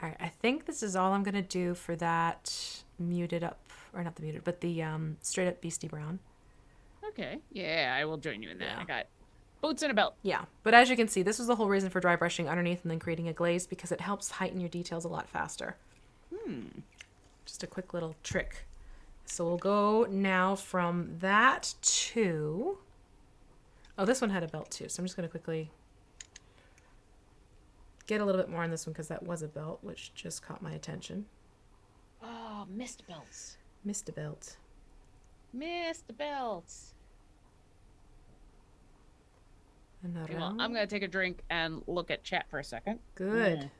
right. I think this is all I'm going to do for that muted up, or not the muted, but the straight up Beastie Brown. Okay. Yeah, I will join you in that. Yeah. I got boots and a belt. Yeah. But as you can see, this is the whole reason for dry brushing underneath and then creating a glaze, because it helps heighten your details a lot faster. Just a quick little trick. So we'll go now from that to... Oh, this one had a belt too. So I'm just going to quickly get a little bit more on this one because that was a belt, which just caught my attention. Oh, missed belts. Missed a belt. Missed belts. Okay, well, I'm going to take a drink and look at chat for a second. Good.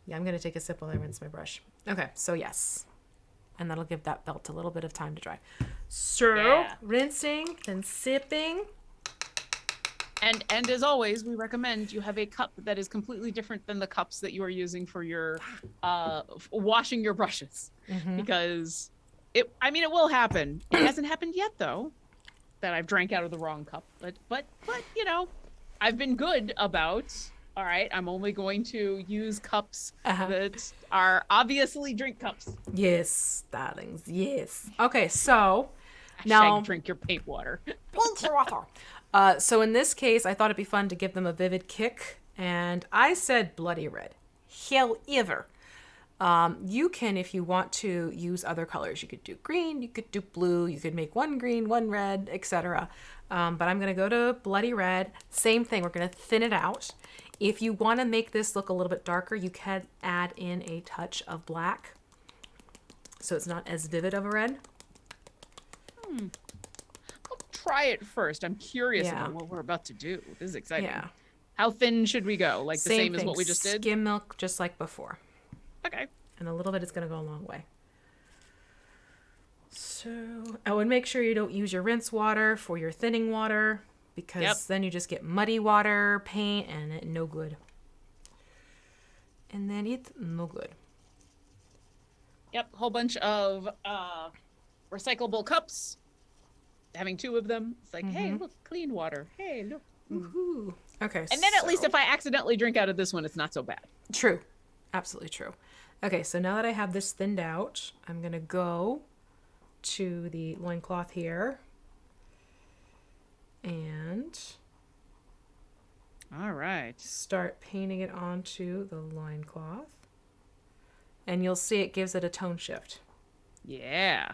Yeah, I'm going to take a sip while I rinse my brush. Okay, so yes. And that'll give that belt a little bit of time to dry. So, rinsing and sipping. And as always, we recommend you have a cup that is completely different than the cups that you are using for your washing your brushes. Because it will happen. It hasn't happened yet though, that I've drank out of the wrong cup. But I've been good about, all right, I'm only going to use cups that are obviously drink cups. Yes, darlings, yes. Okay, so now drink your paint water. So in this case, I thought it'd be fun to give them a vivid kick, and I said bloody red. However, you can, if you want to, use other colors. You could do green, you could do blue, you could make one green, one red, etc. But I'm going to go to bloody red. Same thing, we're going to thin it out. If you want to make this look a little bit darker, you can add in a touch of black, so it's not as vivid of a red. I'll try it first. I'm curious about what we're about to do. This is exciting. Yeah. How thin should we go? Like the same as what we just did? Skim milk, just like before. Okay. And a little bit is going to go a long way. So I would make sure you don't use your rinse water for your thinning water, because then you just get muddy water paint and it no good. And then it's no good. Yep, whole bunch of recyclable cups. Having 2 of them. It's like, hey, look, clean water. Hey, look. Woohoo. Okay. And then at least if I accidentally drink out of this one, it's not so bad. True. Absolutely true. Okay, so now that I have this thinned out, I'm going to go to the loincloth here. And all right, start painting it onto the loincloth. And you'll see it gives it a tone shift. Yeah.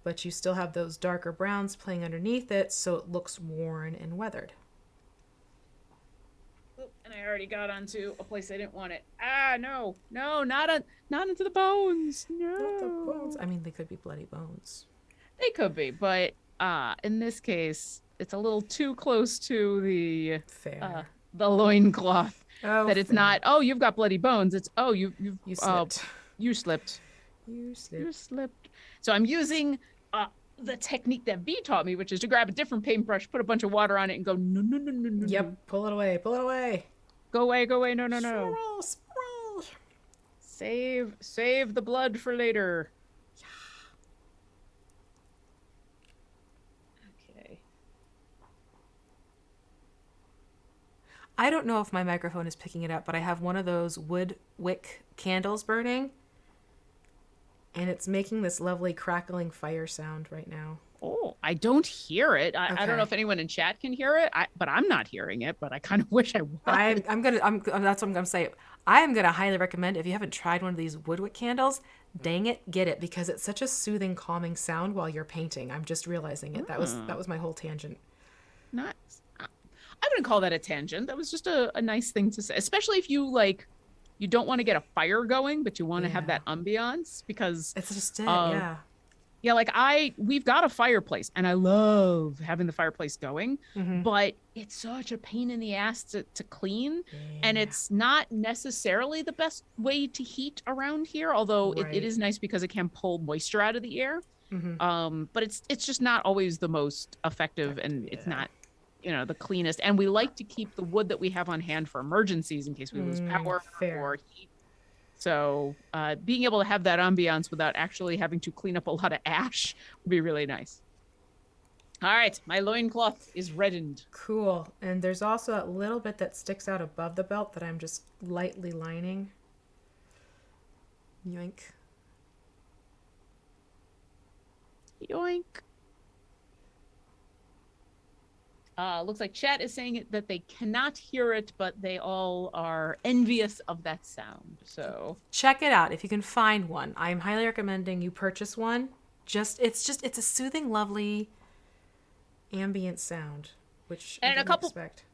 But you still have those darker browns playing underneath it, so it looks worn and weathered. Oop, and I already got onto a place I didn't want it. No, not into the bones. No. Not the bones. I mean, they could be bloody bones. They could be, but in this case, it's a little too close to the loincloth. That it's not, oh, you've got bloody bones. It's, oh, you slipped. You slipped. You slipped. So I'm using the technique that V taught me, which is to grab a different paintbrush, put a bunch of water on it, and go, no. Yep, pull it away. Go away, no. Swirl. Save the blood for later. Okay. I don't know if my microphone is picking it up, but I have one of those wood wick candles burning. And it's making this lovely crackling fire sound right now. Oh, I don't hear it. I don't know if anyone in chat can hear it, but I'm not hearing it, but I kind of wish I was. That's what I'm going to say. I am going to highly recommend, if you haven't tried one of these woodwick candles, dang it, get it, because it's such a soothing, calming sound while you're painting. I'm just realizing it. That was my whole tangent. Nice. I wouldn't call that a tangent. That was just a nice thing to say, especially if you you don't want to get a fire going, but you want to have that ambiance, because it's just it, we've got a fireplace and I love having the fireplace going, but it's such a pain in the ass to clean. And it's not necessarily the best way to heat around here, although it is nice because it can pull moisture out of the air. But it's just not always the most effective, and it's not, the cleanest. And we like to keep the wood that we have on hand for emergencies in case we lose power or heat. So being able to have that ambiance without actually having to clean up a lot of ash would be really nice. All right, my loincloth is reddened. Cool. And there's also a little bit that sticks out above the belt that I'm just lightly lining. Yoink. Yoink. Looks like chat is saying that they cannot hear it, but they all are envious of that sound. So check it out if you can find one. I'm highly recommending you purchase one. It's a soothing, lovely ambient sound, which I didn't expect.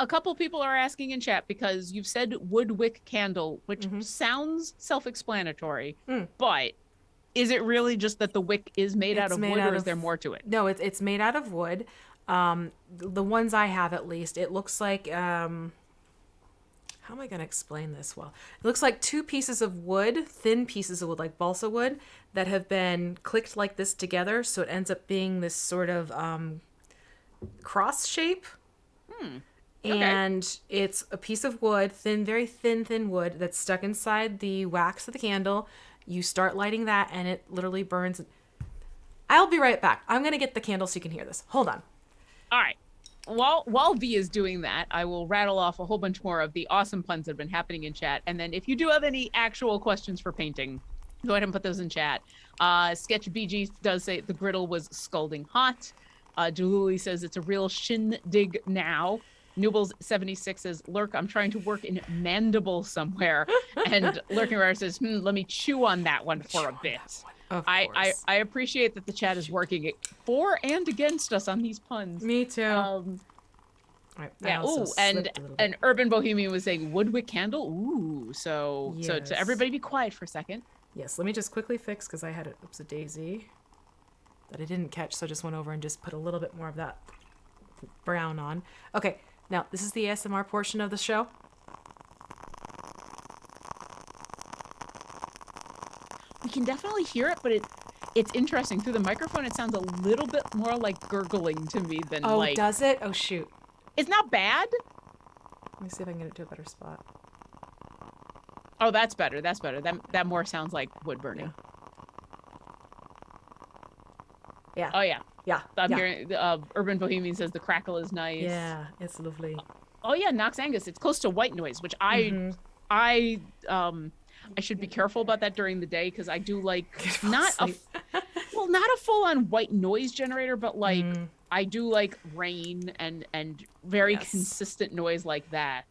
A couple people are asking in chat because you've said wood wick candle, which sounds self-explanatory, but is it really just that the wick is made out of wood, or is there more to it? No, it's made out of wood. The ones I have, at least, it looks like, how am I going to explain this well? It looks like 2 pieces of wood, thin pieces of wood, like balsa wood, that have been clicked like this together. So it ends up being this sort of, cross shape. And it's a piece of wood, very thin wood that's stuck inside the wax of the candle. You start lighting that and it literally burns. I'll be right back. I'm going to get the candle so you can hear this. Hold on. All right. While V is doing that, I will rattle off a whole bunch more of the awesome puns that have been happening in chat. And then if you do have any actual questions for painting, go ahead and put those in chat. Sketch BG does say the griddle was scalding hot. Jaluli says it's a real shindig now. Nubbles76 says, Lurk, I'm trying to work in mandible somewhere. And Lurking Rare says, let me chew on that one for a bit. I appreciate that the chat is working it for and against us on these puns. Me too. Yeah. Ooh, and Urban Bohemian was saying woodwick candle. Ooh. So to everybody be quiet for a second. Yes. Let me just quickly fix, because I had a daisy that I didn't catch, so I just went over and just put a little bit more of that brown on. Okay. Now this is the ASMR portion of the show. can definitely hear it, but it's interesting. Through the microphone, it sounds a little bit more like gurgling to me than like... Oh, does it? Oh, shoot. It's not bad. Let me see if I can get it to a better spot. Oh, that's better. That's better. That more sounds like wood burning. Yeah. Oh, yeah. Yeah. I'm hearing Urban Bohemian says the crackle is nice. Yeah, it's lovely. Oh, yeah, Nox Angus. It's close to white noise, which I should be careful about that during the day because I do like not a full-on white noise generator, but like I do like rain and very consistent noise like that.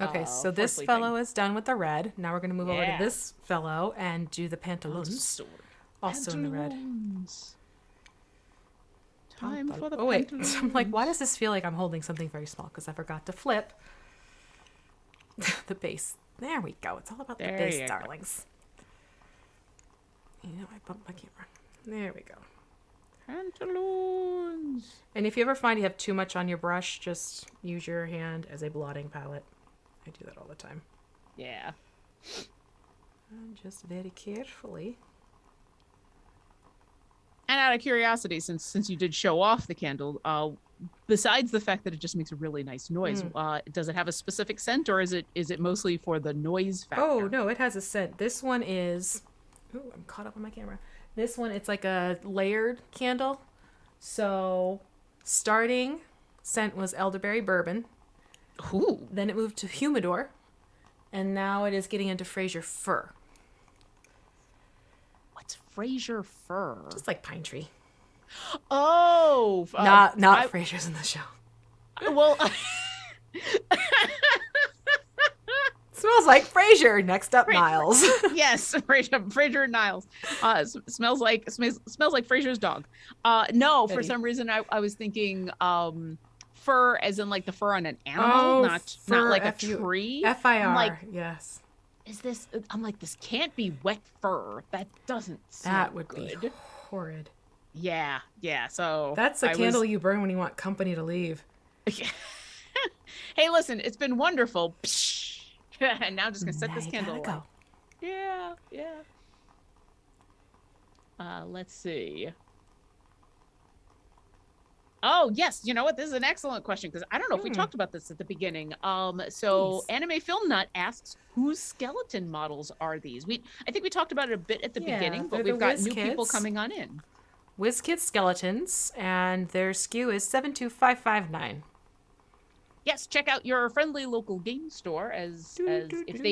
Okay, so this fellow is done with the red. Now we're going to move over to this fellow and do the pantaloons. Also in the red. Time for the pantaloons. I'm like, why does this feel like I'm holding something very small? Because I forgot to flip the base. There we go. It's all about the base, darlings. You know, I bumped my camera. There we go. Pantaloons. And if you ever find you have too much on your brush, just use your hand as a blotting palette. I do that all the time. Yeah. And just very carefully. And out of curiosity, since you did show off the candle, besides the fact that it just makes a really nice noise, does it have a specific scent, or is it mostly for the noise factor? Oh, no, it has a scent. This one is... Ooh, I'm caught up on my camera. This one, it's like a layered candle. So, starting scent was elderberry bourbon. Ooh. Then it moved to humidor. And now it is getting into Fraser fir. What's Fraser fir? Just like pine tree. Oh! Not Fraser's in the show. Well... Smells like Frasier. Next up, Niles. Yes, Frasier and Niles. Smells like Frasier's dog. No, for some reason I was thinking fur as in like the fur on an animal, not like a tree. FIR. Like, yes. Is this? I'm like, this can't be wet fur. That doesn't sound That would good. be horrid. Yeah. So that's the candle you burn when you want company to leave. Hey, listen, it's been wonderful. And now I'm just gonna set this candle away. Go. Yeah. Let's see. Oh, yes. You know what? This is an excellent question because I don't know if we talked about this at the beginning. So Anime Film Nut asks, whose skeleton models are these? I think we talked about it a bit at the beginning, but we've got new people coming on in. WizKids Skeletons, and their SKU is 72559. Yes, check out your friendly local game store as if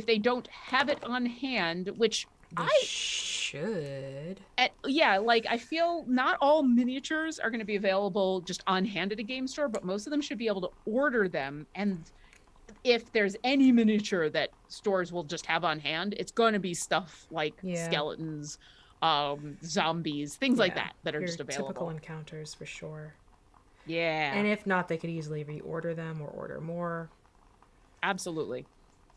they don't have it on hand, which they should. Like I feel not all miniatures are going to be available just on hand at a game store, but most of them should be able to order them. And if there's any miniature that stores will just have on hand, it's going to be stuff like skeletons, zombies, things like that are just available. Typical encounters for sure. Yeah. And if not, they could easily reorder them or order more. Absolutely.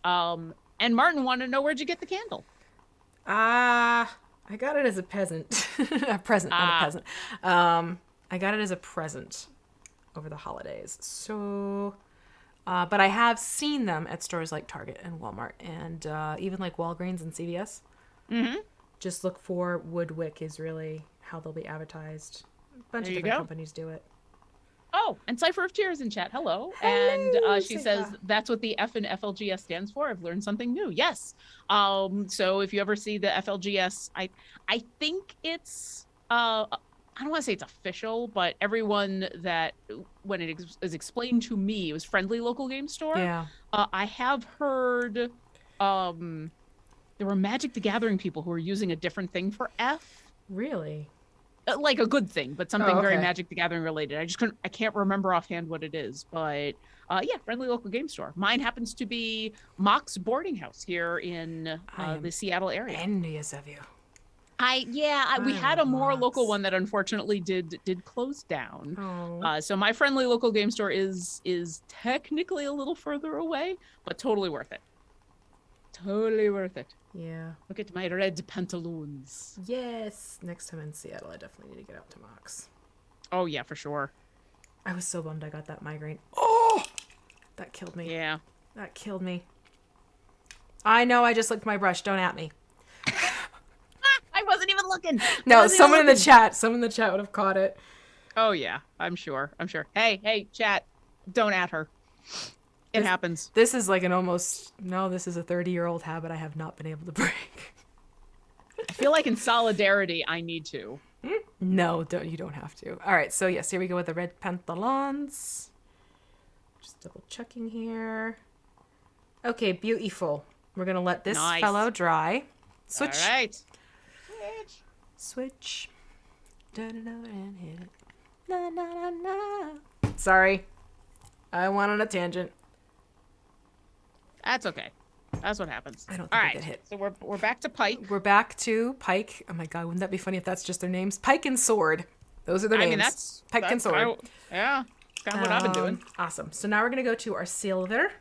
And Martin wanted to know, where'd you get the candle? I got it as a present. A present, not a peasant. I got it as a present over the holidays. So, but I have seen them at stores like Target and Walmart and even like Walgreens and CVS. Mm-hmm. Just look for Woodwick is really how they'll be advertised. A bunch of different companies do it. Oh, and Cypher of Tears in chat. Hello. And she says that's what the F in FLGS stands for. I've learned something new. Yes. So if you ever see the FLGS, I think it's I don't want to say it's official, but everyone that when it is explained to me, it was friendly local game store. Yeah. I have heard there were Magic the Gathering people who were using a different thing for F. Really? Like a good thing, but something very Magic the Gathering related. I can't remember offhand what it is, but friendly local game store. Mine happens to be Mock's Boarding House here in the Seattle area. Envious of you. We had a more local one that unfortunately did close down. Oh. So my friendly local game store is technically a little further away, but totally worth it. Totally worth it. Yeah. Look at my red pantaloons. Yes. Next time in Seattle, I definitely need to get out to Mox. Oh, yeah, for sure. I was so bummed I got that migraine. Oh! That killed me. Yeah. That killed me. I know I just licked my brush. Don't at me. looking. No, someone in the chat would have caught it. Oh yeah, I'm sure. Hey, chat, don't at her. It happens. This is like this is a 30-year-old habit I have not been able to break. I feel like in solidarity, I need to. No, you don't have to. All right, so yes, here we go with the red pantalons. Just double checking here. Okay, beautiful. We're gonna let this fellow dry. Switch. All right. Switch. And hit it. Na, na, na, na. Sorry. I went on a tangent. That's okay. That's what happens. I don't think I get hit. So we're back to Pike. We're back to Pike. Oh my god, wouldn't that be funny if that's just their names? Pike and Sword. Those are their names. I mean, that's Pike and Sword. Yeah, that's kind of what I've been doing. Awesome. So now we're going to go to our silver.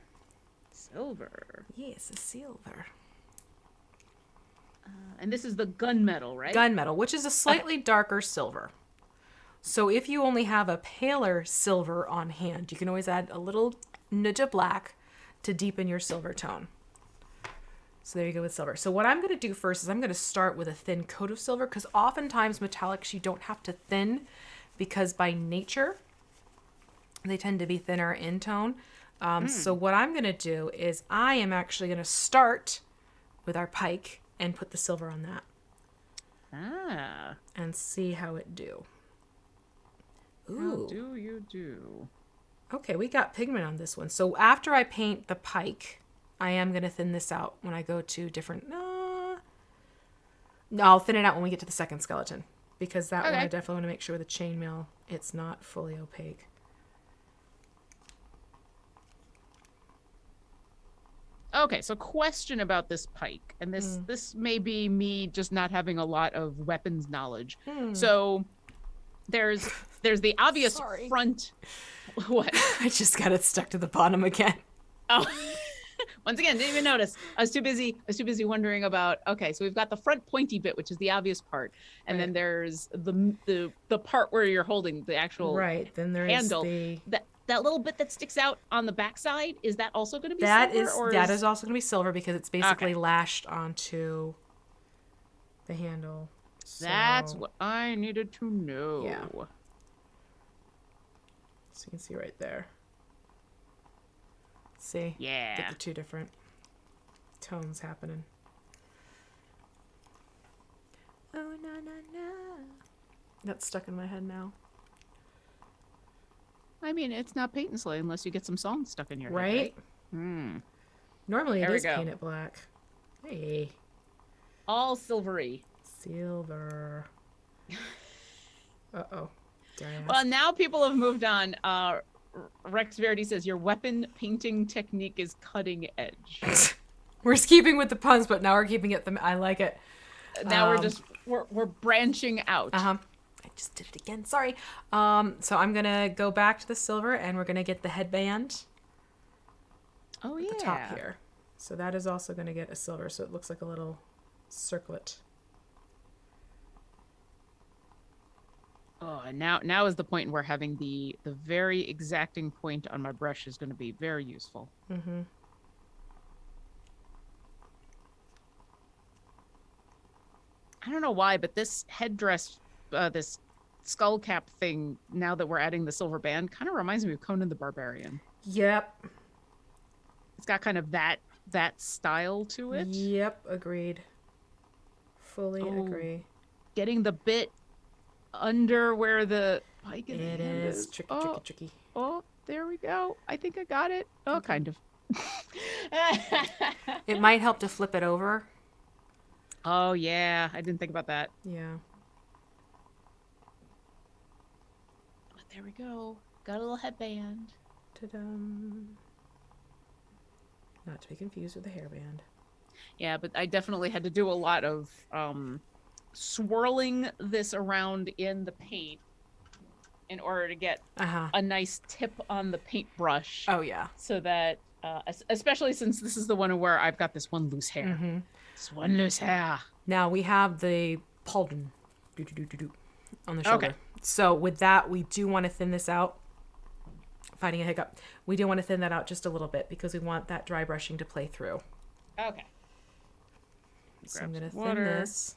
Silver. Yes, a silver. And this is the gunmetal, right? Gunmetal, which is a slightly darker silver. So if you only have a paler silver on hand, you can always add a little nudge of black to deepen your silver tone. So there you go with silver. So what I'm going to do first is I'm going to start with a thin coat of silver, because oftentimes metallics you don't have to thin, because by nature they tend to be thinner in tone. So what I'm going to do is I am actually going to start with our pike and put the silver on that. And see how it do. Ooh. How do you do? Okay, we got pigment on this one. So after I paint the pike, I am going to thin this out when I go to different... No, I'll thin it out when we get to the second skeleton. Because that one I definitely want to make sure with the chainmail it's not fully opaque. Okay, so question about this pike. And this may be me just not having a lot of weapons knowledge. So there's the obvious front... What? I just got it stuck to the bottom again. Oh, once again, didn't even notice. I was too busy wondering about. Okay, so we've got the front pointy bit, which is the obvious part, and then there's the part where you're holding the actual Then there's handle. That little bit that sticks out on the backside, is that also going to be silver? That is also going to be silver, because it's basically lashed onto the handle. So, that's what I needed to know. Yeah. So you can see right there. See? Yeah. Get the two different tones happening. Oh, no, no, no. That's stuck in my head now. I mean, it's not paint and slay unless you get some songs stuck in your head, right? Normally it is painted black. Hey. All silvery. Silver. Uh-oh. Well, now people have moved on. Rex Verity says your weapon painting technique is cutting edge. We're keeping with the puns, but now we're keeping it. I like it. Now we're branching out. I just did it again. Sorry. So I'm gonna go back to the silver, and we're gonna get the headband. Oh yeah. At the top here. So that is also gonna get a silver, so it looks like a little circlet. Oh, and now is the point where having the very exacting point on my brush is going to be very useful. I don't know why, but this headdress, this skull cap thing, now that we're adding the silver band, kind of reminds me of Conan the Barbarian. Yep. It's got kind of that style to it. Yep, agreed. Fully agree. Getting the bit under where the pike is. It is tricky. Oh, there we go. I think I got it. Oh, kind of. It might help to flip it over. Oh yeah, I didn't think about that. Yeah. But there we go. Got a little headband. Ta-dum. Not to be confused with the hairband. Yeah, but I definitely had to do a lot of swirling this around in the paint in order to get a nice tip on the paintbrush. Oh yeah. So that, especially since this is the one where I've got this one loose hair. This one loose hair. Now we have the pauldron on the shoulder. Okay. So with that, we do want to thin this out. Finding a hiccup. We do want to thin that out just a little bit because we want that dry brushing to play through. Okay. So I'm going to thin this.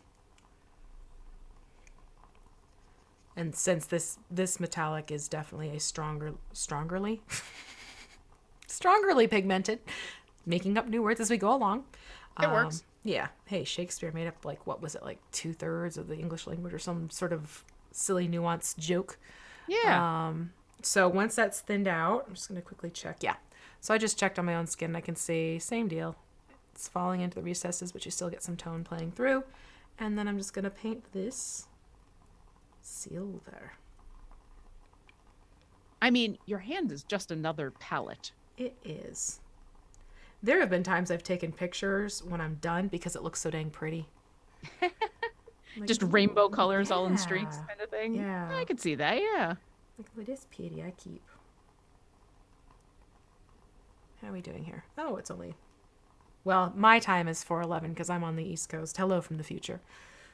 And since this metallic is definitely a strongerly pigmented, making up new words as we go along. It works. Yeah. Hey, Shakespeare made up like, what was it, like 2/3 of the English language or some sort of silly nuanced joke. Yeah. So once that's thinned out, I'm just going to quickly check. Yeah. So I just checked on my own skin. I can see same deal. It's falling into the recesses, but you still get some tone playing through. And then I'm just going to paint this silver. I mean, your hand is just another palette. It is. There have been times I've taken pictures when I'm done because it looks so dang pretty. Like, Just rainbow colors all in streaks kind of thing. Yeah. I could see that, yeah. Like, what is pretty? I keep. How are we doing here? Oh, it's only... Well, my time is 4:11 because I'm on the East Coast. Hello from the future.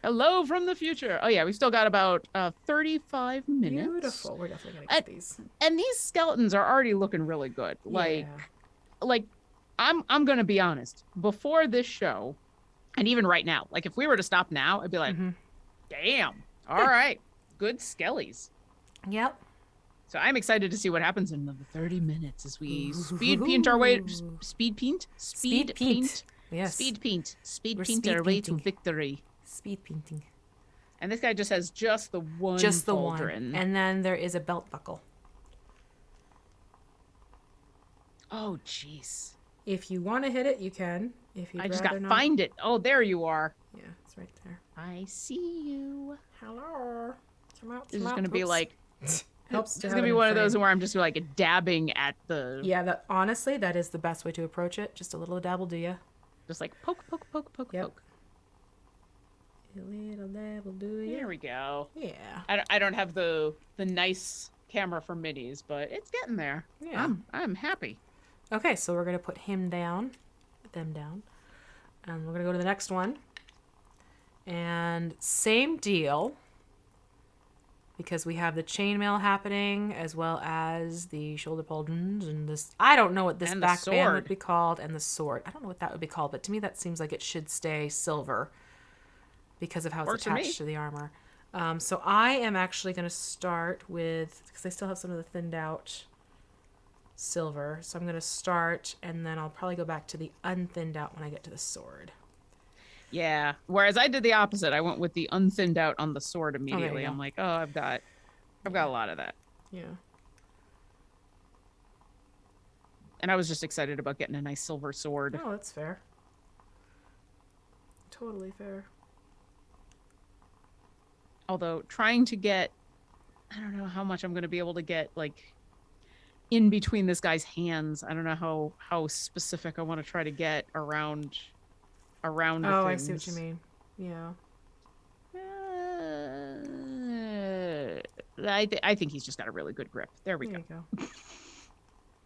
Hello from the future. Oh, yeah, we still got about 35 minutes. Beautiful. We're definitely going to get these. And these skeletons are already looking really good. Like I'm going to be honest. Before this show, and even right now, like if we were to stop now, I'd be like, damn. All right. Good skellies. Yep. So I'm excited to see what happens in another 30 minutes as we speed paint our way. Speed paint? Speed paint. Yes. Speed paint. Speed We're paint speed our way painting. to victory. Speed painting. And this guy just has just the one Just the pauldron. one. And then there is a belt buckle. Oh, jeez. If you want to hit it, you can. If you I just got to not. find it. Oh, there you are. Yeah, it's right there. I see you. Hello. This is going to be like... Helps. It's going to be one of those where I'm just like dabbing at the... Yeah, honestly, that is the best way to approach it. Just a little dabble, do ya? Just like poke, poke, poke, poke, poke. A little dabble, do ya? There we go. Yeah. I don't have the nice camera for minis, but it's getting there. Yeah. I'm happy. Okay, so we're going to put him down, them down, and we're going to go to the next one. And same deal, because we have the chainmail happening as well as the shoulder pauldrons and this. I don't know what this back band would be called, and the sword. I don't know what that would be called, but to me that seems like it should stay silver because of how it's attached to the armor. So I am actually going to start with, because I still have some of the thinned out silver, so I'm going to start, and then I'll probably go back to the unthinned out when I get to the sword. Yeah. Whereas I did the opposite. I went with the unthinned out on the sword immediately. I'm like, oh, I've got a lot of that. Yeah. And I was just excited about getting a nice silver sword. Oh, that's fair. Totally fair. Although trying to get, I don't know how much I'm going to be able to get like in between this guy's hands. I don't know how specific I want to try to get around the things. I see what you mean. Yeah. I think he's just got a really good grip. There we There go. you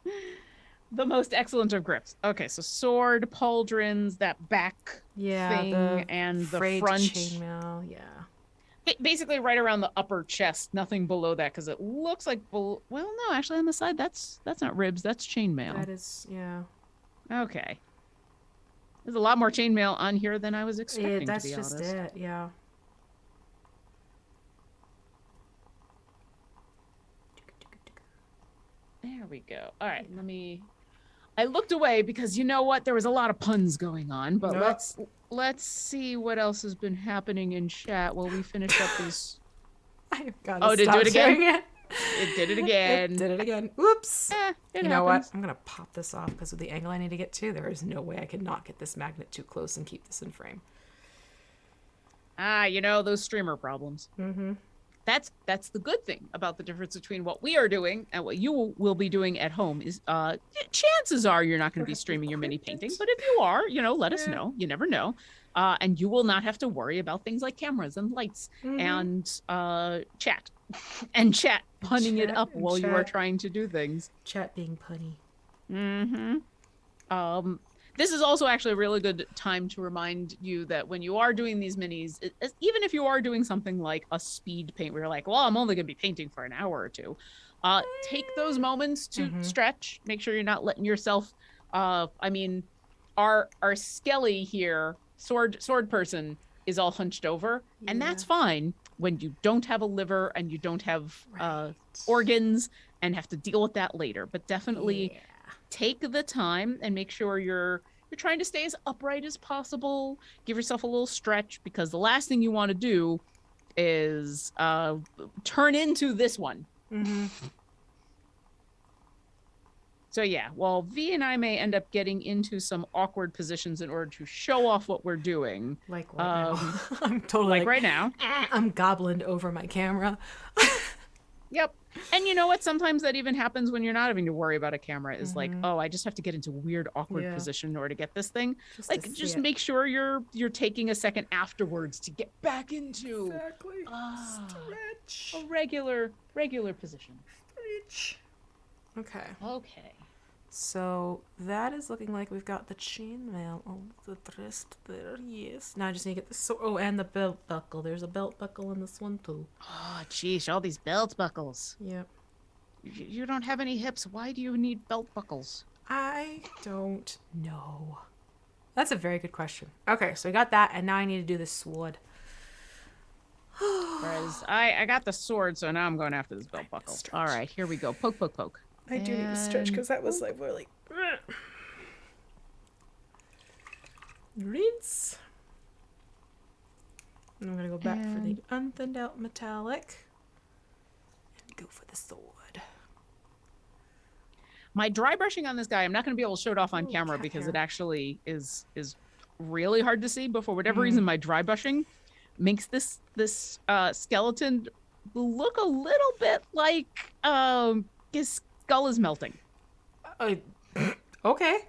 go. The most excellent of grips. Okay, so sword, pauldrons, that back thing, and the front chainmail. Yeah. Basically right around the upper chest, nothing below that, because it looks like well, no, actually on the side that's not ribs, that's chainmail. That is, yeah. Okay. There's a lot more chainmail on here than I was expecting, that's to be just honest. it, yeah. There we go. All right, I looked away because you know what? There was a lot of puns going on, but let's see what else has been happening in chat while we finish up these. I've got to did it again? It did it again. It did it again. Oops. You know what? I'm going to pop this off because of the angle I need to get to. There is no way I could not get this magnet too close and keep this in frame. Those streamer problems. Mm-hmm. That's the good thing about the difference between what we are doing and what you will be doing at home is chances are you're not going to be streaming your mini painting, but if you are, let us know. You never know. And you will not have to worry about things like cameras and lights and chat and chat punning it up while you are trying to do things. Chat being punny. Mm-hmm. This is also actually a really good time to remind you that when you are doing these minis, even if you are doing something like a speed paint where you're like, well, I'm only going to be painting for an hour or two, take those moments to stretch. Make sure you're not letting yourself, our skelly here, sword person, is all hunched over, and that's fine. when you don't have a liver and you don't have organs and have to deal with that later. But definitely take the time and make sure you're trying to stay as upright as possible. Give yourself a little stretch, because the last thing you want to do is turn into this one. So yeah, well, V and I may end up getting into some awkward positions in order to show off what we're doing. Like right now. I'm totally like right now. I'm gobbling over my camera. Yep. And you know what? Sometimes that even happens when you're not having to worry about a camera, is like, oh, I just have to get into weird, awkward position in order to get this thing. Just make sure you're taking a second afterwards to get back into stretch. A regular position. Stretch. Okay. Okay. So that is looking like we've got the chainmail on the wrist there. Yes. Now I just need to get the and the belt buckle. There's a belt buckle in this one too. Oh, geez, all these belt buckles. Yep. You don't have any hips. Why do you need belt buckles? I don't know. That's a very good question. Okay, so we got that, and now I need to do the sword. Whereas I got the sword, so now I'm going after this belt buckle. All right, here we go. Poke, poke, poke. I do need to stretch, because that was like really... Rinse. And I'm going to go back for the unthinned out metallic. And go for the sword. My dry brushing on this guy, I'm not going to be able to show it off on camera because it actually is really hard to see. But for whatever reason, my dry brushing makes this skeleton look a little bit like his skull is melting. Okay.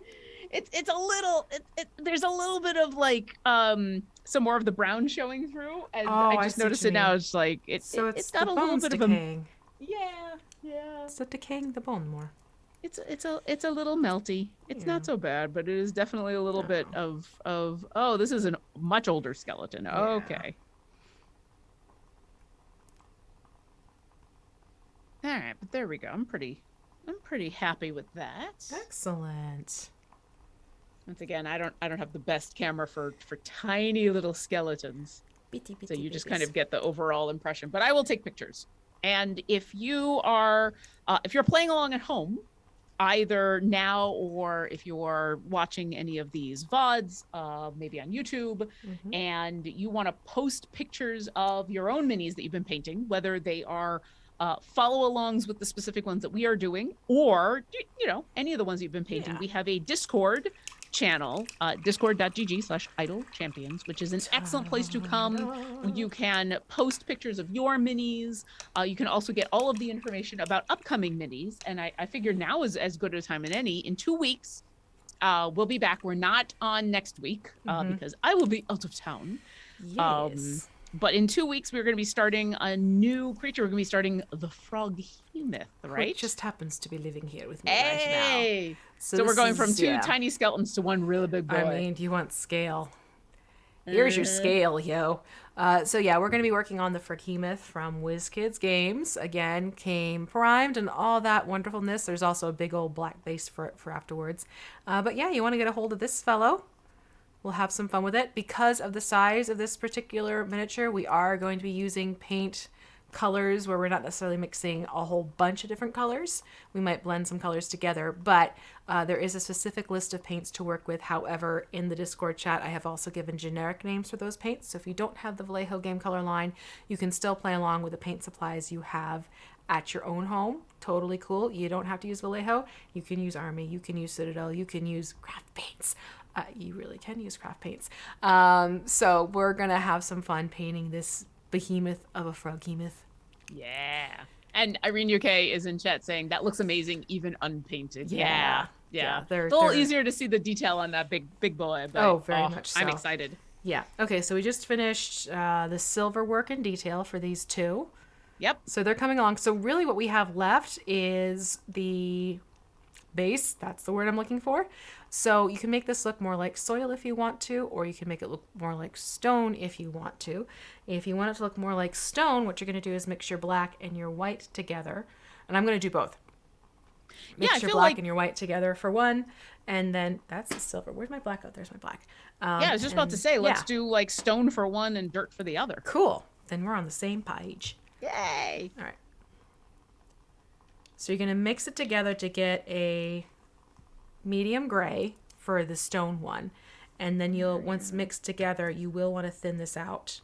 It's a little there's a little bit of like some more of the brown showing through, and I just noticed it now. It's like it's got a little bit decaying. Of yeah. It's decaying the bone more. It's a little melty. It's not so bad, but it is definitely a little bit of oh, this is a much older skeleton. Yeah. Okay. All right, but there we go. I'm pretty happy with that. Excellent. Once again, I don't have the best camera for tiny little skeletons. So you just kind of get the overall impression, but I will take pictures. And if you are if you're playing along at home, either now or if you're watching any of these VODs, maybe on YouTube, and you want to post pictures of your own minis that you've been painting, whether they are follow-alongs with the specific ones that we are doing, or any of the ones you've been painting, we have a Discord channel, discord.gg/idlechampions, which is an excellent place to come. You can post pictures of your minis. You can also get all of the information about upcoming minis, and I figure now is as good a time as any. In 2 weeks, we'll be back. We're not on next week because I will be out of town. Yes. But in 2 weeks, we're going to be starting a new creature. We're going to be starting the Froghemoth, right? Which just happens to be living here with me right now. So we're going from two tiny skeletons to one really big boy. I mean, do you want scale? Here's your scale, yo. So yeah, we're going to be working on the Froghemoth from WizKids Games. Again, came primed and all that wonderfulness. There's also a big old black base for afterwards. But yeah, you want to get a hold of this fellow. We'll have some fun with it. Because of the size of this particular miniature, we are going to be using paint colors where we're not necessarily mixing a whole bunch of different colors. We might blend some colors together, but there is a specific list of paints to work with. However, in the Discord chat, I have also given generic names for those paints. So if you don't have the Vallejo game color line, you can still play along with the paint supplies you have at your own home. Totally cool. You don't have to use Vallejo. You can use Army. You can use Citadel. You can use craft paints. You really can use craft paints. So we're going to have some fun painting this behemoth of a Froghemoth. Yeah. And Irene UK is in chat saying that looks amazing, even unpainted. Yeah. They're a little easier to see the detail on that big boy. But, very much so. I'm excited. Yeah. Okay, so we just finished the silver work in detail for these two. Yep. So they're coming along. So really what we have left is the base. That's the word I'm looking for. So you can make this look more like soil if you want to, or you can make it look more like stone if you want to. If you want it to look more like stone, what you're going to do is mix your black and your white together. And I'm going to do both. Mix your black and your white together for one, and then that's the silver. Where's my black? Oh, there's my black. I was just about to say, let's do like stone for one and dirt for the other. Cool. then we're on the same page. Yay! All right. So you're going to mix it together to get a medium gray for the stone one. And then once mixed together, you will want to thin this out.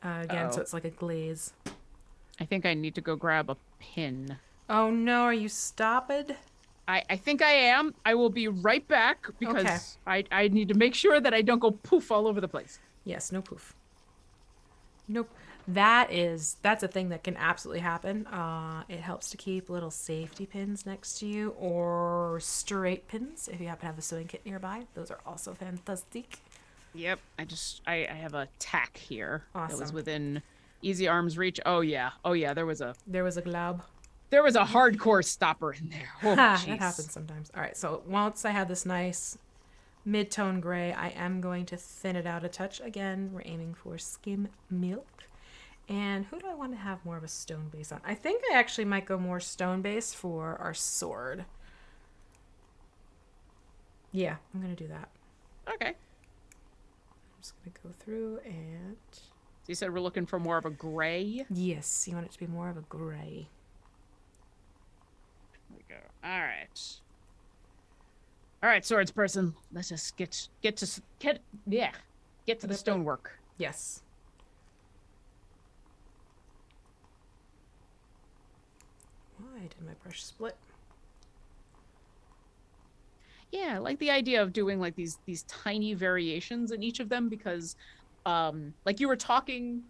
Again, so it's like a glaze. I think I need to go grab a pin. Oh no, are you stopped? I think I am. I will be right back because I need to make sure that I don't go poof all over the place. Yes, no poof. Nope. That's a thing that can absolutely happen. It helps to keep little safety pins next to you or straight pins if you happen to have a sewing kit nearby. Those are also fantastic. Yep. I have a tack here. Awesome. That was within easy arm's reach. Oh yeah. There was a glob. There was a hardcore stopper in there. Oh, That happens sometimes. All right. So once I have this nice mid-tone gray, I am going to thin it out a touch. Again, we're aiming for skim milk. And who do I want to have more of a stone base on? I think I actually might go more stone base for our sword. Yeah, I'm going to do that. Okay. I'm just going to go through and... So you said we're looking for more of a gray? Yes, you want it to be more of a gray. There we go. All right. All right, swords person. Let's just get to the stonework. Yes. Why did my brush split? Yeah, I like the idea of doing like these tiny variations in each of them because like you were talking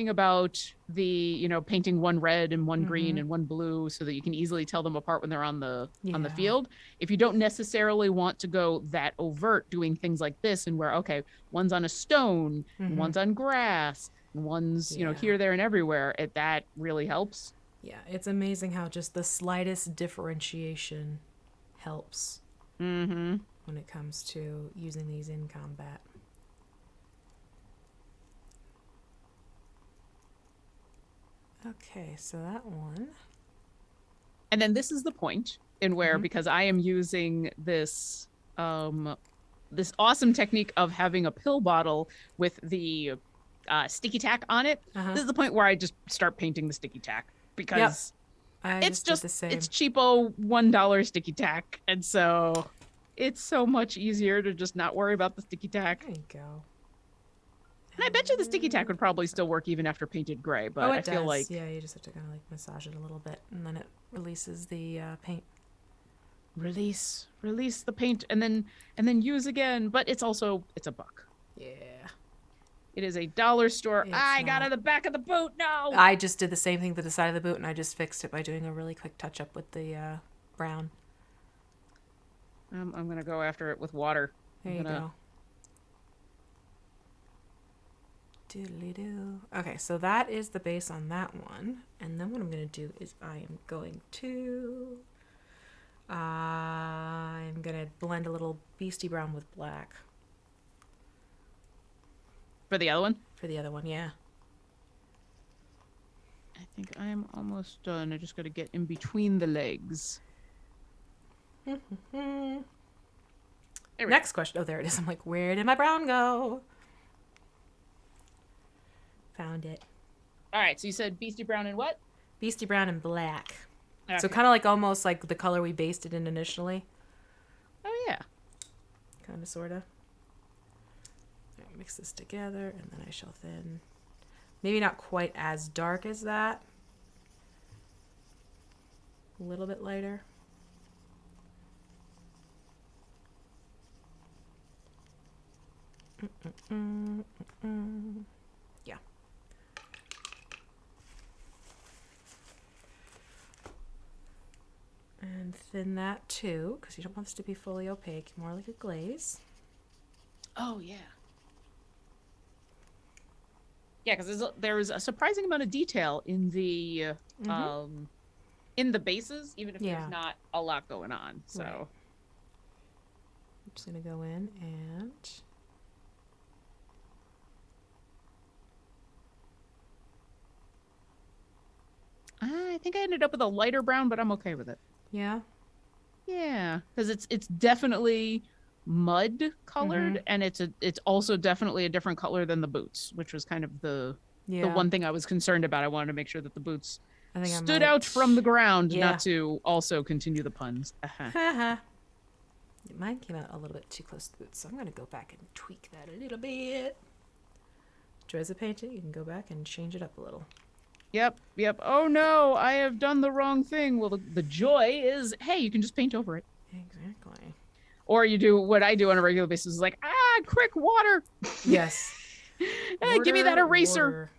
about the, painting one red and one green and one blue so that you can easily tell them apart when they're on the field. If you don't necessarily want to go that overt doing things like this and where, okay, one's on a stone, and one's on grass, and one's, here, there, and everywhere, that really helps. Yeah, it's amazing how just the slightest differentiation helps when it comes to using these in combat. Okay, so that one. And then this is the point in where, because I am using this this awesome technique of having a pill bottle with the sticky tack on it. This is the point where I just start painting the sticky tack because it's just it's cheapo $1 sticky tack, and so it's so much easier to just not worry about the sticky tack. There you go. And I bet you the sticky tack would probably still work even after painted gray, but I feel like you just have to kind of like massage it a little bit, and then it releases the paint. Release the paint, and then use again. But it's a buck. Yeah. It is a dollar store. It's I got on the back of the boot. No. I just did the same thing to the side of the boot, and I just fixed it by doing a really quick touch up with the brown. I'm gonna go after it with water. There you go. Doodly-doo. Okay, so that is the base on that one. And then what I'm going to do is I'm going to blend a little beastie brown with black. For the other one? For the other one, yeah. I think I am almost done. I just got to get in between the legs. Next question. Oh, there it is. I'm like, where did my brown go? Found it. All right, so you said beastie brown and what? Beastie brown and black. Okay. So kind of like almost like the color we based it in initially. Oh, yeah. Kind of, sort of. Mix this together, and then I shall thin. Maybe not quite as dark as that. A little bit lighter. Yeah. And thin that too, because you don't want this to be fully opaque, more like a glaze. Oh, yeah. Yeah, because there's a surprising amount of detail in the bases, even if there's not a lot going on. So right. I'm just gonna go in and I think I ended up with a lighter brown, but I'm okay with it. yeah. Yeah, because it's definitely mud colored, and it's also definitely a different color than the boots, which was kind of the one thing I was concerned about. I wanted to make sure that the boots stood out from the ground, not to also continue the puns. Mine came out a little bit too close to the boots, so I'm going to go back and tweak that a little bit. Joys of painting, you can go back and change it up a little. Yep. Oh no, I have done the wrong thing. Well, the joy is, hey, you can just paint over it. Exactly. Or you do what I do on a regular basis, is like, quick water. Yes. Give me that eraser.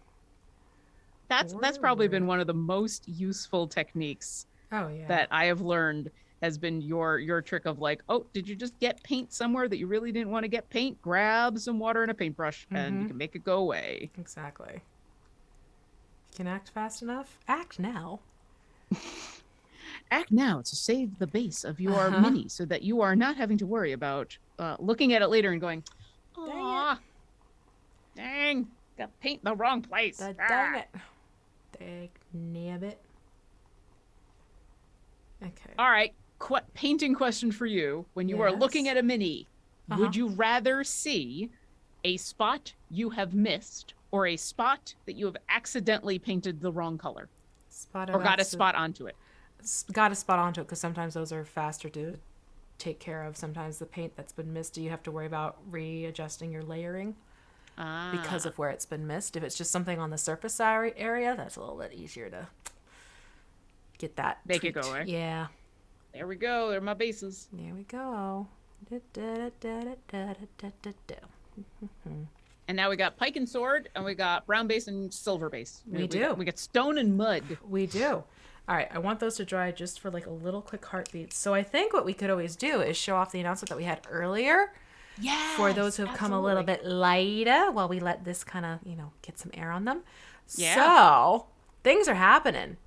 That's probably been one of the most useful techniques that I have learned, has been your trick of like, oh, did you just get paint somewhere that you really didn't want to get paint? Grab some water and a paintbrush and you can make it go away. Exactly. You can act fast enough. Act now. Act now to save the base of your mini so that you are not having to worry about looking at it later and going, dang, got paint in the wrong place. Dang it. Dang nabbit. Okay. All right. Painting question for you. When you are looking at a mini, would you rather see a spot you have missed or a spot that you have accidentally painted the wrong color? Got a spot onto it? Got a spot onto it, because sometimes those are faster to take care of. Sometimes the paint that's been missed, you have to worry about readjusting your layering because of where it's been missed. If it's just something on the surface area, that's a little bit easier to get that Make it go away. Yeah. There we go. There are my bases. There we go. And now we got pike and sword, and we got brown base and silver base. We got stone and mud. We do. All right, I want those to dry just for like a little quick heartbeat. So I think what we could always do is show off the announcement that we had earlier. Yes, for those who have come a little bit later, while we let this kind of, get some air on them. Yeah. So things are happening.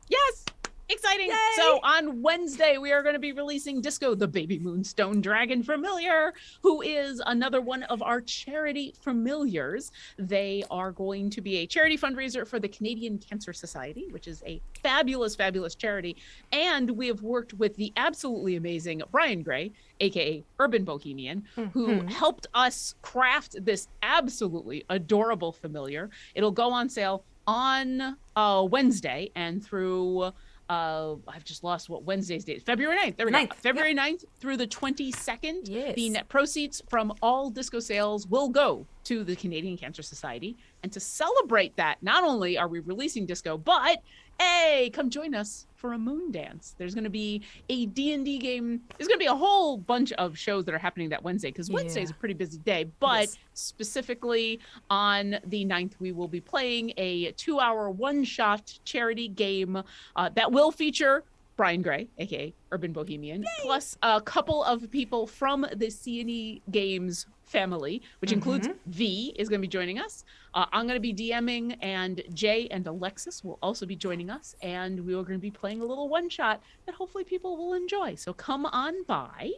Yes. Exciting. Yay! So on Wednesday, we are going to be releasing Disco, the Baby Moonstone Dragon Familiar, who is another one of our charity familiars. They are going to be a charity fundraiser for the Canadian Cancer Society, which is a fabulous, fabulous charity. And we have worked with the absolutely amazing Brian Gray, aka Urban Bohemian, who helped us craft this absolutely adorable familiar. It'll go on sale on Wednesday and through I've just lost what Wednesday's date. February 9th. There we go. February 9th through the 22nd. Yes. The net proceeds from all disco sales will go to the Canadian Cancer Society. And to celebrate that, not only are we releasing disco, but hey, come join us for a moon dance. There's going to be a D&D game. There's going to be a whole bunch of shows that are happening that Wednesday, because Wednesday is a pretty busy day. But specifically on the 9th, we will be playing a 2-hour one-shot charity game that will feature Brian Gray, aka Urban Bohemian, plus a couple of people from the C&E Games family, which includes V is going to be joining us. I'm going to be DMing, and Jay and Alexis will also be joining us, and we are going to be playing a little one shot that hopefully people will enjoy. So come on by.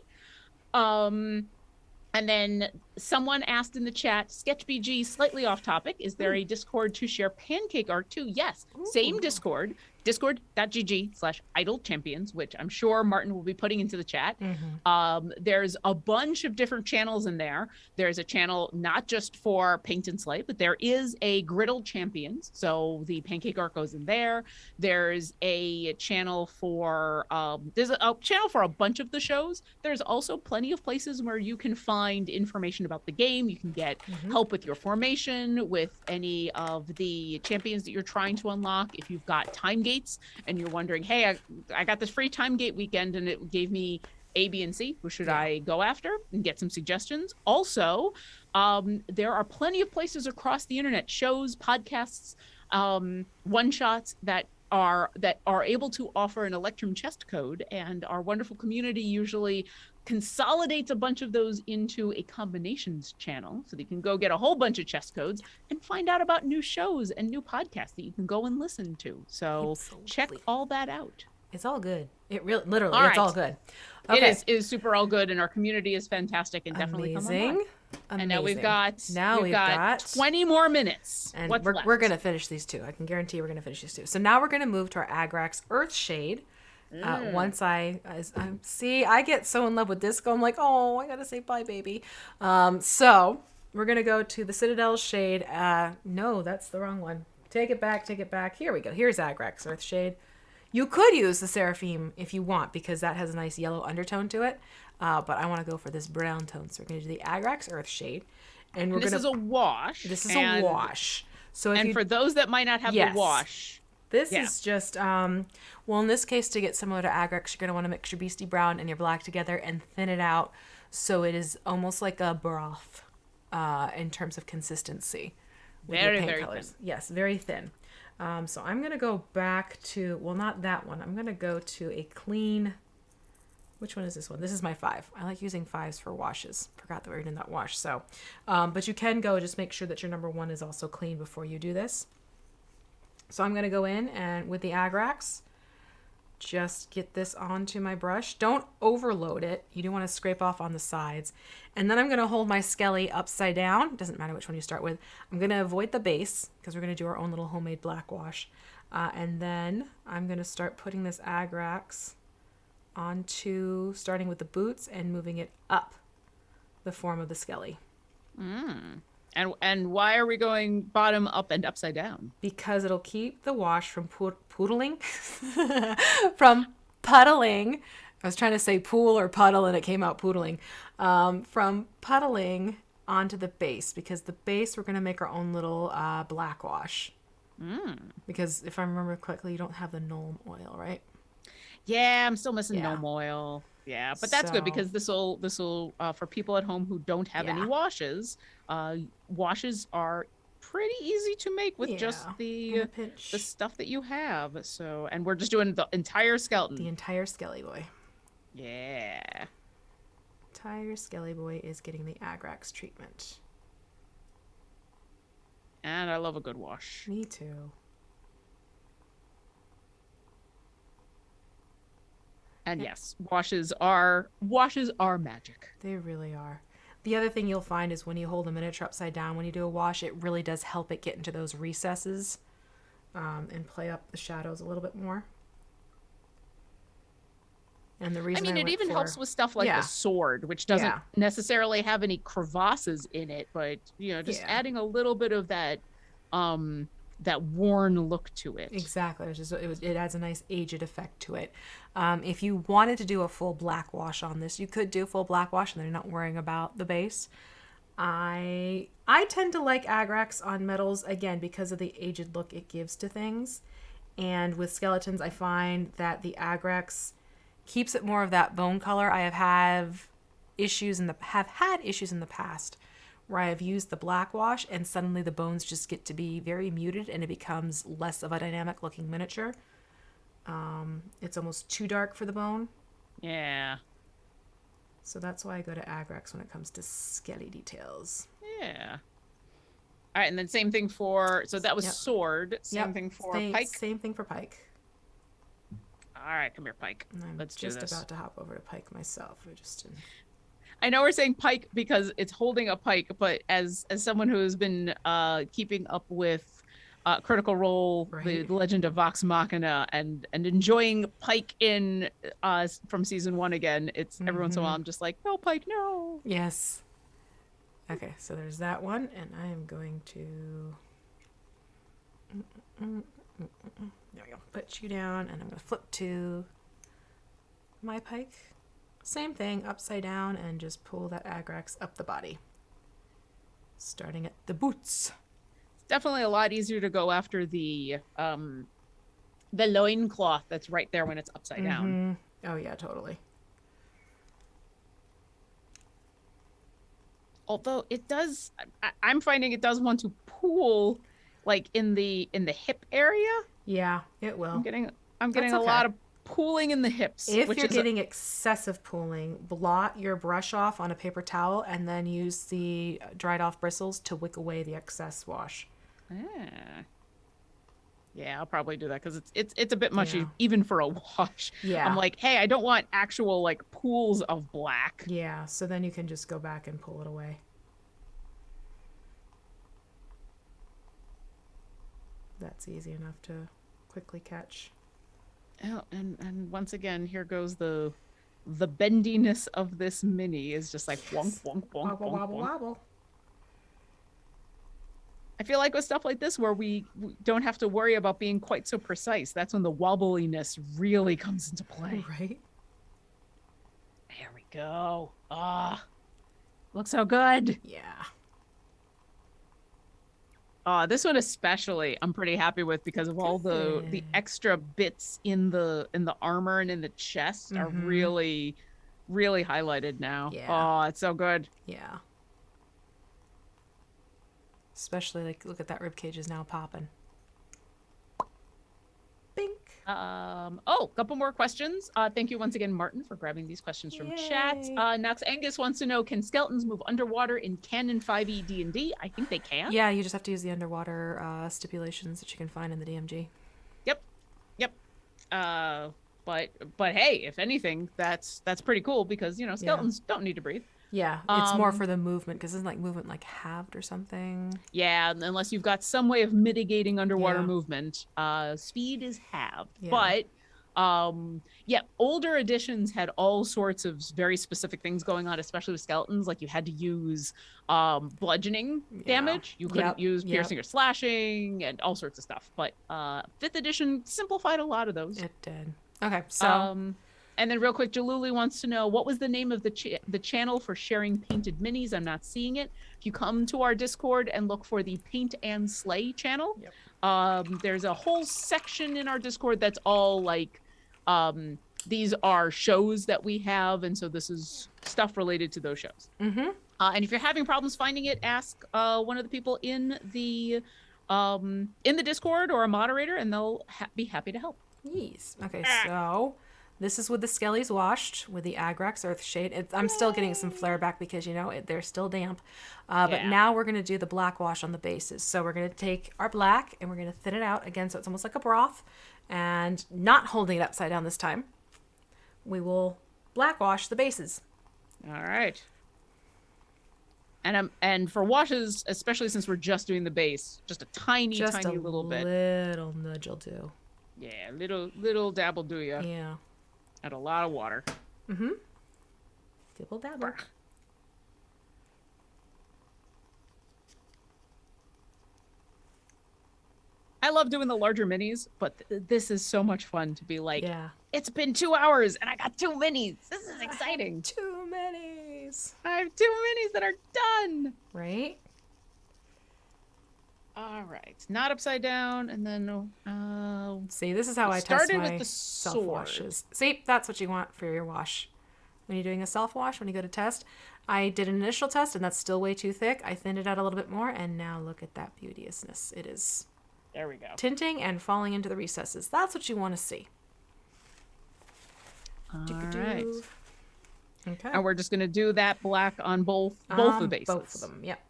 And then someone asked in the chat, SketchBG, slightly off topic, is there a Discord to share pancake art to? Yes, same Discord, discord.gg/idlechampions, which I'm sure Martin will be putting into the chat. There's a bunch of different channels in there. There's a channel not just for Paint and Slay, but there is a Griddle Champions. So the pancake art goes in there. There's a channel for, a bunch of the shows. There's also plenty of places where you can find information about the game. You can get help with your formation, with any of the champions that you're trying to unlock. If you've got time gates and you're wondering, hey, I got this free time gate weekend and it gave me A, B, and C. Who should I go after? And get some suggestions. Also, there are plenty of places across the internet, shows, podcasts, one-shots that are able to offer an Electrum chest code, and our wonderful community usually consolidates a bunch of those into a combinations channel so that you can go get a whole bunch of chest codes and find out about new shows and new podcasts that you can go and listen to. So check all that out. It's all good. It really, literally, it's all good. Okay. It is super all good, and our community is fantastic, and definitely come on. And now we've got 20 more minutes. And we're going to finish these two. I can guarantee we're going to finish these two. So now we're going to move to our Agrax Earthshade. Once I see, I get so in love with disco. I'm like, oh, I gotta say bye, baby. So we're gonna go to the Citadel shade. No, that's the wrong one. Take it back. Take it back. Here we go. Here's Agrax Earth Shade. You could use the Seraphim if you want because that has a nice yellow undertone to it. But I want to go for this brown tone, so we're gonna do the Agrax Earth Shade, and this is a wash. This is a wash. So if for those that might not have the wash. This is just, well, in this case, to get similar to Agrax, you're going to want to mix your Beastie Brown and your black together and thin it out so it is almost like a broth in terms of consistency. Very, very colors. Thin. Yes, very thin. So I'm going to go back to, well, not that one. I'm going to go to a clean, which one is this one? This is my 5. I like using 5s for washes. Forgot that we were doing that wash. So, but you can go, just make sure that your number 1 is also clean before you do this. So I'm going to go in and with the Agrax, just get this onto my brush. Don't overload it. You do want to scrape off on the sides. And then I'm going to hold my Skelly upside down. Doesn't matter which one you start with. I'm going to avoid the base because we're going to do our own little homemade black wash. And then I'm going to start putting this Agrax onto, starting with the boots and moving it up the form of the Skelly. And why are we going bottom up and upside down? Because it'll keep the wash from poodling, from puddling. I was trying to say pool or puddle and it came out poodling. From puddling onto the base, because the base we're going to make our own little black wash. Because if I remember correctly, you don't have the Nuln oil, right? Yeah, I'm still missing Nuln oil. Yeah, but that's good because this will for people at home who don't have any washes, washes are pretty easy to make with just the stuff that you have. So, and we're just doing the entire skeleton. The entire Skelly boy. Yeah. Entire Skelly boy is getting the Agrax treatment. And I love a good wash. Me too. And yes, washes are magic. They really are. The other thing you'll find is when you hold a miniature upside down, when you do a wash, it really does help it get into those recesses and play up the shadows a little bit more. And the reason it even helps with stuff like the sword, which doesn't necessarily have any crevasses in it, but just adding a little bit of that that worn look to it. Exactly. It adds a nice aged effect to it. If you wanted to do a full black wash on this, you could do a full black wash and then you're not worrying about the base. I tend to like Agrax on metals, again, because of the aged look it gives to things. And with skeletons, I find that the Agrax keeps it more of that bone color. I have had issues in the past where I have used the black wash and suddenly the bones just get to be very muted and it becomes less of a dynamic looking miniature. It's almost too dark for the bone. Yeah. So that's why I go to Agrax when it comes to skelly details. Yeah. All right, and then same thing for, so that was sword. Same thing for pike. Same thing for pike. All right, come here, Pike. Let's do this. Just about to hop over to Pike myself. I know we're saying Pike because it's holding a pike, but as someone who has been keeping up with Critical Role, the Legend of Vox Machina, and enjoying Pike in from season 1 again, it's every once in a while I'm just like, no, Pike, no. Yes. Okay, so there's that one, and I am going to there we go. Put you down, and I'm going to flip to my pike. Same thing, upside down, and just pull that Agrax up the body. Starting at the boots. It's definitely a lot easier to go after the loincloth that's right there when it's upside down. Oh yeah, totally. Although it does, I'm finding it does want to pool like in the hip area. Yeah, it will. I'm getting a lot of pooling in the hips. If you're getting excessive pooling, blot your brush off on a paper towel and then use the dried off bristles to wick away the excess wash. Yeah, I'll probably do that because it's a bit much even for a wash. Yeah. I'm like, hey, I don't want actual like pools of black. Yeah, so then you can just go back and pull it away. That's easy enough to quickly catch. Oh, and once again, here goes the bendiness of this mini is just like wonk, wonk, wonk, Wobble, wonk, wobble, wonk. wobble. I feel like with stuff like this where we don't have to worry about being quite so precise, that's when the wobbliness really comes into play. Right? There we go. Looks so good. Yeah. This one especially I'm pretty happy with because of all the Good. extra bits in the armor and in the chest are really really highlighted now. Yeah. Oh, it's so good. Yeah. Especially, like, look at that rib cage is now popping. Bink. Oh, couple more questions. Thank you once again, Martin, for grabbing these questions from chat. Yay. Nox Angus wants to know, can skeletons move underwater in canon 5e D&D? I think they can. Yeah, you just have to use the underwater stipulations that you can find in the DMG. Yep. Yep. But hey, if anything, that's pretty cool because, you know, skeletons don't need to breathe. Yeah, it's more for the movement because isn't like movement like halved or something? Yeah, unless you've got some way of mitigating underwater Yeah. movement, speed is halved. Yeah. But yeah, older editions had all sorts of very specific things going on, especially with skeletons. Like you had to use bludgeoning damage. You couldn't use piercing or slashing and all sorts of stuff. But 5th edition simplified a lot of those. It did. Okay, so and then real quick, Jaluli wants to know, what was the name of the channel for sharing painted minis? I'm not seeing it. If you come to our Discord and look for the Paint and Slay channel, there's a whole section in our Discord that's all like, these are shows that we have, and so this is stuff related to those shows. And if you're having problems finding it, ask one of the people in the Discord or a moderator, and they'll be happy to help. Yes. Okay, so this is with the Skellies washed with the Agrax Earthshade. I'm still getting some flare back because, you know, they're still damp. But now we're going to do the black wash on the bases. So we're going to take our black and we're going to thin it out again so it's almost like a broth. And not holding it upside down this time. We will black wash the bases. All right. And for washes, especially since we're just doing the base, just a tiny little bit. Just a little nudge will do. Yeah, little dabble do ya. Yeah. Add a lot of water. Dibble dabble. I love doing the larger minis, but this is so much fun to be like, it's been 2 hours and I got 2 minis. This is exciting. 2 minis. I have 2 minis that are done. Right? All right. Not upside down. And then, see, this is how I test my self-washes. See, that's what you want for your wash. When you're doing a self-wash, when you go to test, I did an initial test, and that's still way too thick. I thinned it out a little bit more, and now look at that beauteousness. It is there we go. Tinting and falling into the recesses. That's what you want to see. All right. Okay. And we're just going to do that black on both the bases. Both of them, yep.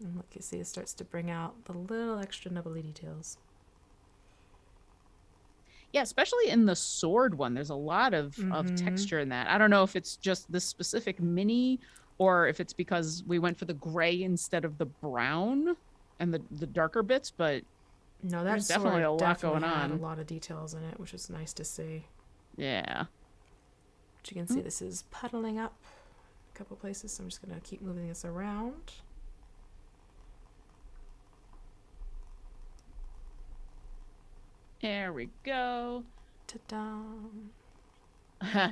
And look, you see it starts to bring out the little extra nubbly details. Yeah, especially in the sword one, there's a lot of texture in that. I don't know if it's just this specific mini or if it's because we went for the gray instead of the brown and the darker bits, but no, there's definitely a lot going on. A lot of details in it, which is nice to see. Yeah. But you can see this is puddling up a couple places, so I'm just going to keep moving this around. There we go. Ta-da.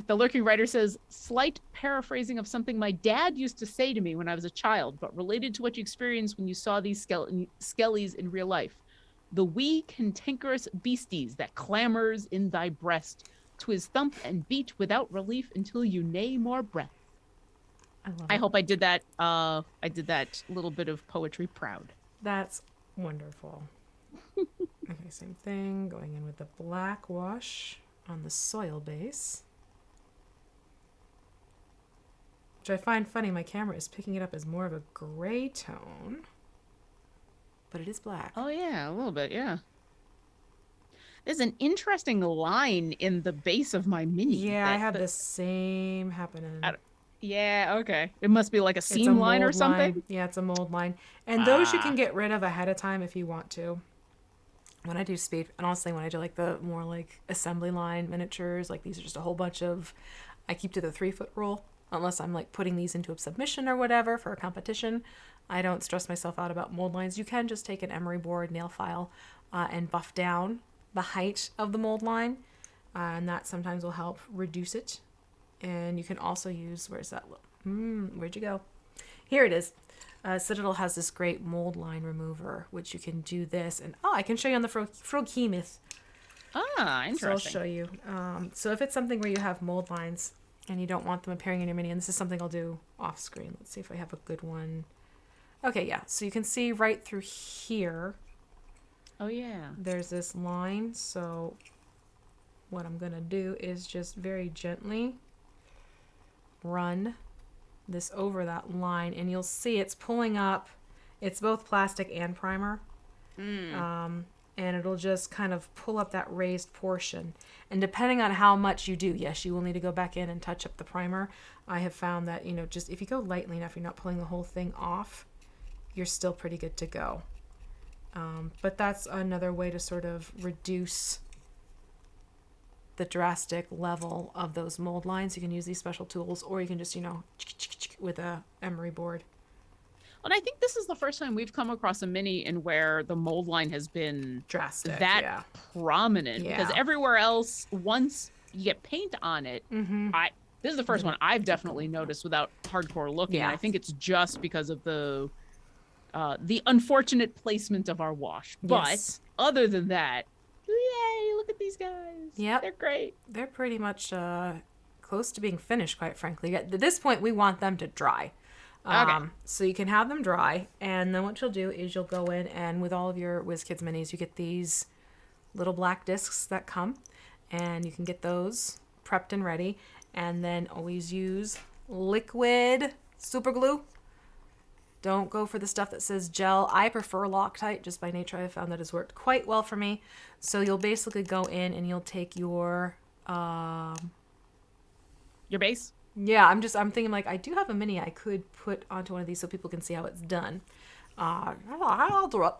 The Lurking Writer says, slight paraphrasing of something my dad used to say to me when I was a child, but related to what you experienced when you saw these skellies in real life. The wee cantankerous beasties that clamors in thy breast, 'twiz thump and beat without relief until you nae more breath. I hope I did that little bit of poetry proud. That's wonderful. Okay, same thing, going in with the black wash on the soil base. Which I find funny, my camera is picking it up as more of a gray tone. But it is black. Oh yeah, a little bit, yeah. There's an interesting line in the base of my mini. Yeah, I have the same happening. Yeah, okay. It must be like a seam line or something. Yeah, it's a mold line. And those you can get rid of ahead of time if you want to. when I do speed, and honestly, when I do like the more like assembly line miniatures, like these are just a whole bunch of, I keep to the 3-foot rule, unless I'm like putting these into a submission or whatever for a competition. I don't stress myself out about mold lines. You can just take an emery board, nail file, and buff down the height of the mold line, and that sometimes will help reduce it. And you can also use, where's that? Where'd you go? Here it is. Citadel has this great mold line remover, which you can do this. And I can show you on the Froghemoth. Interesting. So I'll show you. So if it's something where you have mold lines and you don't want them appearing in your mini, and this is something I'll do off screen. Let's see if I have a good one. Okay, yeah. So you can see right through here. Oh, yeah. There's this line. So what I'm going to do is just very gently run this over that line, and you'll see it's pulling up. It's both plastic and primer. And it'll just kind of pull up that raised portion. And depending on how much you do, yes, you will need to go back in and touch up the primer. I have found that, just if you go lightly enough, you're not pulling the whole thing off, you're still pretty good to go. But that's another way to sort of reduce the drastic level of those mold lines. You can use these special tools, or you can just, with a emery board. And I think this is the first time we've come across a mini in where the mold line has been Drastic, that prominent. Yeah. Because everywhere else, once you get paint on it, this is the first one I've definitely noticed without hardcore looking. Yeah. And I think it's just because of the unfortunate placement of our wash. Yes. But other than that, yay, look at these guys. Yep. They're great. They're pretty much close to being finished, quite frankly. At this point, we want them to dry. Okay. So you can have them dry, and then what you'll do is you'll go in, and with all of your WizKids minis, you get these little black discs that come, and you can get those prepped and ready, and then always use liquid super glue. Don't go for the stuff that says gel. I prefer Loctite, just by nature. I've found that has worked quite well for me. So you'll basically go in and you'll take your base? Yeah, I'm thinking like, I do have a mini I could put onto one of these so people can see how it's done. I'll do it.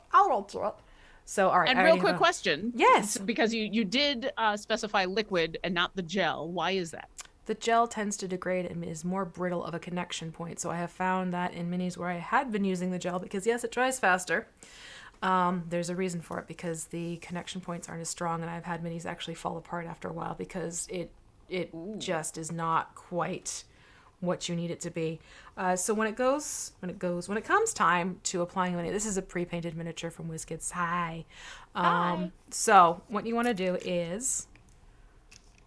So, all right. And real quick question. Yes. Because you did specify liquid and not the gel. Why is that? The gel tends to degrade and is more brittle of a connection point. So I have found that in minis where I had been using the gel, because yes, it dries faster. There's a reason for it, because the connection points aren't as strong, and I've had minis actually fall apart after a while because it just is not quite what you need it to be. So when it comes time to applying a mini, this is a pre-painted miniature from WizKids. Hi. So what you want to do is,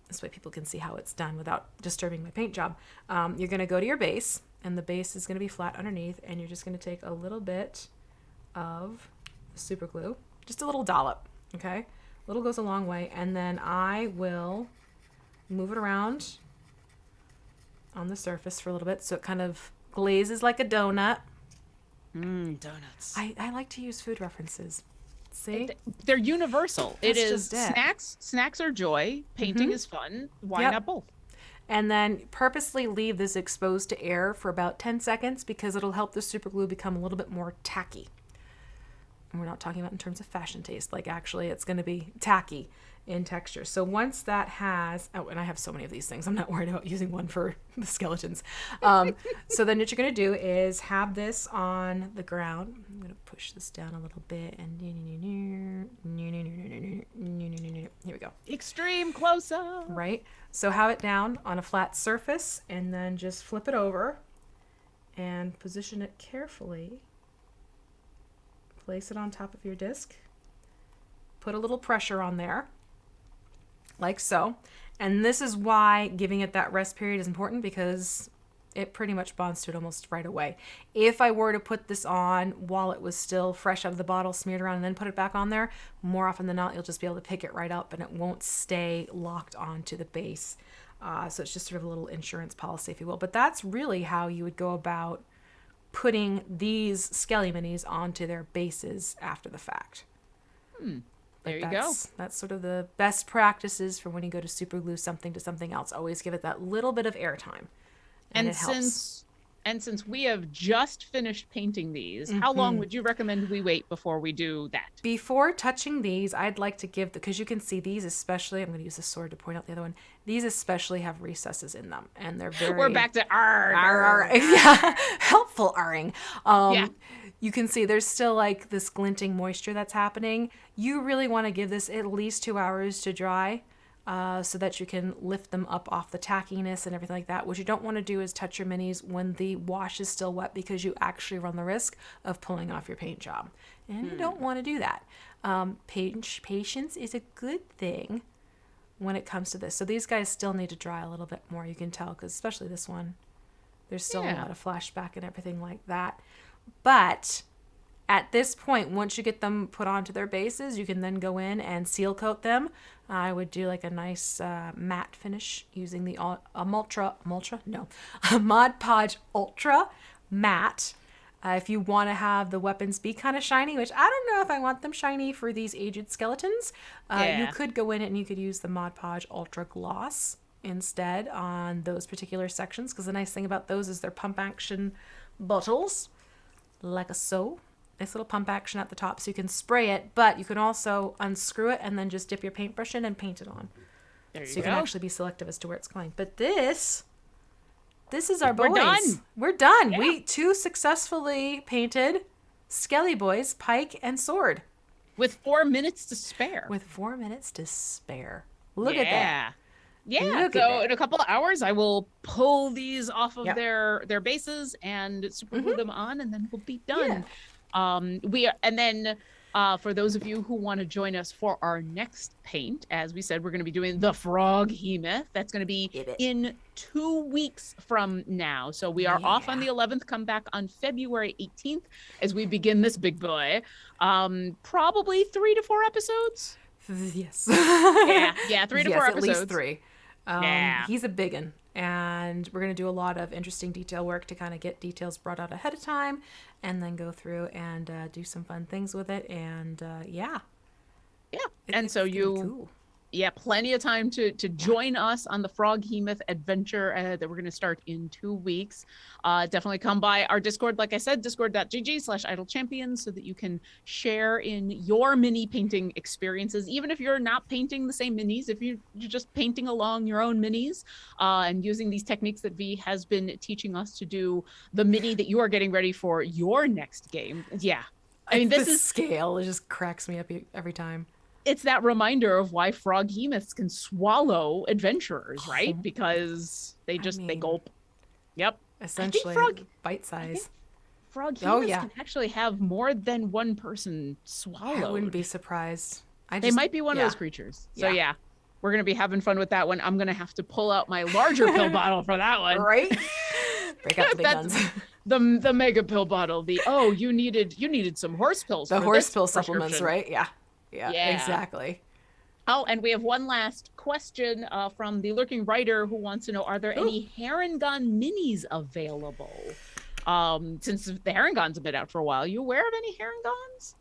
this way people can see how it's done without disturbing my paint job. You're going to go to your base, and the base is going to be flat underneath, and you're just going to take a little bit of super glue, just a little dollop, okay? A little goes a long way, and then I will move it around on the surface for a little bit so it kind of glazes like a donut. Donuts. I like to use food references. See? They're universal. That's it is just it. Snacks are joy. Painting is fun. Why not both? And then purposely leave this exposed to air for about 10 seconds because it'll help the super glue become a little bit more tacky. And we're not talking about in terms of fashion taste. Like, actually, it's going to be tacky in texture. So once that has, and I have so many of these things, I'm not worried about using one for the skeletons. So then what you're going to do is have this on the ground. I'm going to push this down a little bit, and here we go. Extreme close up. Right? So have it down on a flat surface, and then just flip it over and position it carefully. Place it on top of your disc. Put a little pressure on there, like so. And this is why giving it that rest period is important, because it pretty much bonds to it almost right away. If I were to put this on while it was still fresh out of the bottle, smeared around, and then put it back on there, more often than not, you'll just be able to pick it right up and it won't stay locked onto the base. So it's just sort of a little insurance policy, if you will. But that's really how you would go about putting these Skelly Minis onto their bases after the fact. There you go. That's sort of the best practices for when you go to super glue something to something else. Always give it that little bit of airtime. And it helps. And since we have just finished painting these, how long would you recommend we wait before we do that? Before touching these, I'd like to give, because you can see these especially, I'm going to use the sword to point out the other one. These especially have recesses in them, and they're very... We're back to yeah, helpful R-ing. Yeah. You can see there's still like this glinting moisture that's happening. You really want to give this at least 2 hours to dry. So that you can lift them up off the tackiness and everything like that. What you don't want to do is touch your minis when the wash is still wet, because you actually run the risk of pulling off your paint job. And you don't want to do that. Patience is a good thing when it comes to this. So these guys still need to dry a little bit more, you can tell, because especially this one, there's still a lot of flashback and everything like that. But at this point, once you get them put onto their bases, you can then go in and seal coat them. I would do like a nice matte finish using the Mod Podge Ultra Matte. If you want to have the weapons be kind of shiny, which I don't know if I want them shiny for these aged skeletons, you could go in and you could use the Mod Podge Ultra Gloss instead on those particular sections, because the nice thing about those is they're pump action bottles, like so. Nice little pump action at the top, so you can spray it, but you can also unscrew it and then just dip your paintbrush in and paint it on. There you so you go. can actually be selective as to where it's going. But this is our boys. We're done. We're done. Yeah. We 2 successfully painted Skelly boys, pike and sword. With 4 minutes to spare. With 4 minutes to spare. Look at that. Yeah, Look at so that. in a couple of hours, I will pull these off of Yep. their bases and super glue them on, and then we'll be done. Yeah. For those of you who want to join us for our next paint, as we said, we're going to be doing the frog hemoth. That's going to be in 2 weeks from now. So we are off on the 11th. Come back on February 18th as we begin this big boy. Probably 3 to 4 episodes. Yes. Yeah, 3 to 4 at episodes. least 3. He's a big one. And we're going to do a lot of interesting detail work to kind of get details brought out ahead of time, and then go through and do some fun things with it. And And so cool. Plenty of time to join us on the Frog Hemoth adventure that we're going to start in 2 weeks. Definitely come by our Discord, like I said, discord.gg/idlechampions, so that you can share in your mini painting experiences, even if you're not painting the same minis, if you're just painting along your own minis and using these techniques that V has been teaching us to do the mini that you are getting ready for your next game. Yeah. I mean, this is scale. It just cracks me up every time. It's that reminder of why frog hemoths can swallow adventurers, right? Because they gulp. Yep. Essentially, bite size. Frog hemoths can actually have more than one person swallowed. I wouldn't be surprised. They might be one of those creatures. So we're going to be having fun with that one. I'm going to have to pull out my larger pill bottle for that one. Right? Break out the big guns. The mega pill bottle. You needed some horse pills. The horse pill supplements, right? Yeah, exactly. Oh, and we have one last question from the Lurking Writer, who wants to know, are there any Heron minis available? Since the Heron have been out for a while, you aware of any Heron?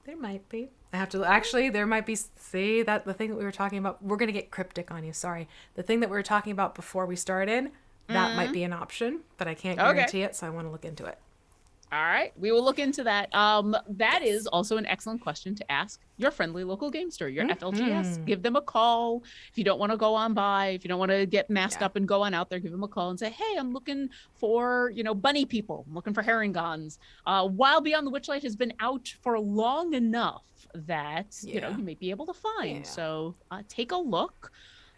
There might be. I have to actually. There might be. See that the thing that we were talking about. We're gonna get cryptic on you. Sorry. The thing that we were talking about before we started. That might be an option, but I can't guarantee it, so I want to look into it. All right, we will look into that. That is also an excellent question to ask your friendly local game store, your FLGS. Give them a call. If you don't want to go on by, if you don't want to get masked up and go on out there, give them a call and say, hey, I'm looking for, bunny people. I'm looking for Herringons. While Beyond the Witchlight has been out for long enough that, you may be able to find. Yeah. So take a look.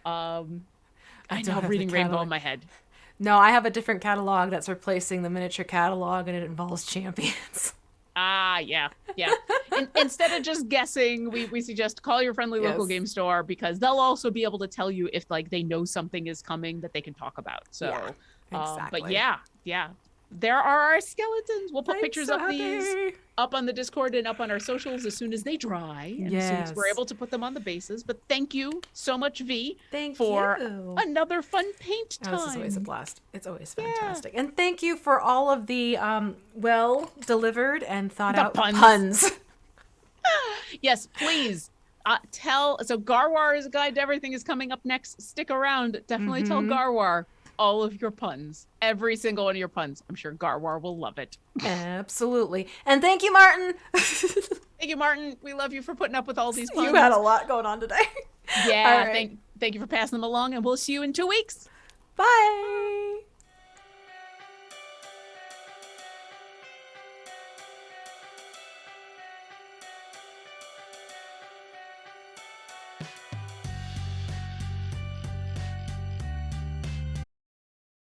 I know I'm reading Rainbow in my head. No, I have a different catalog that's replacing the miniature catalog, and it involves champions. Yeah. Instead of just guessing, we suggest call your friendly local game store, because they'll also be able to tell you if they know something is coming that they can talk about. So, exactly. But yeah, there are our skeletons. We'll put pictures of these up on the Discord and up on our socials as soon as they dry, and as soon as we're able to put them on the bases. But thank you so much, V, for another fun paint time. This is always a blast. It's always fantastic. And thank you for all of the well-delivered and thought-out puns. Yes, please. So Garwar's Guide to Everything is coming up next. Stick around. Definitely tell Garwar all of your puns. Every single one of your puns. I'm sure Garwar will love it. Absolutely. And thank you, Martin. Thank you, Martin. We love you for putting up with all these puns. You had a lot going on today. Yeah, right. Thank you for passing them along, and we'll see you in 2 weeks. Bye.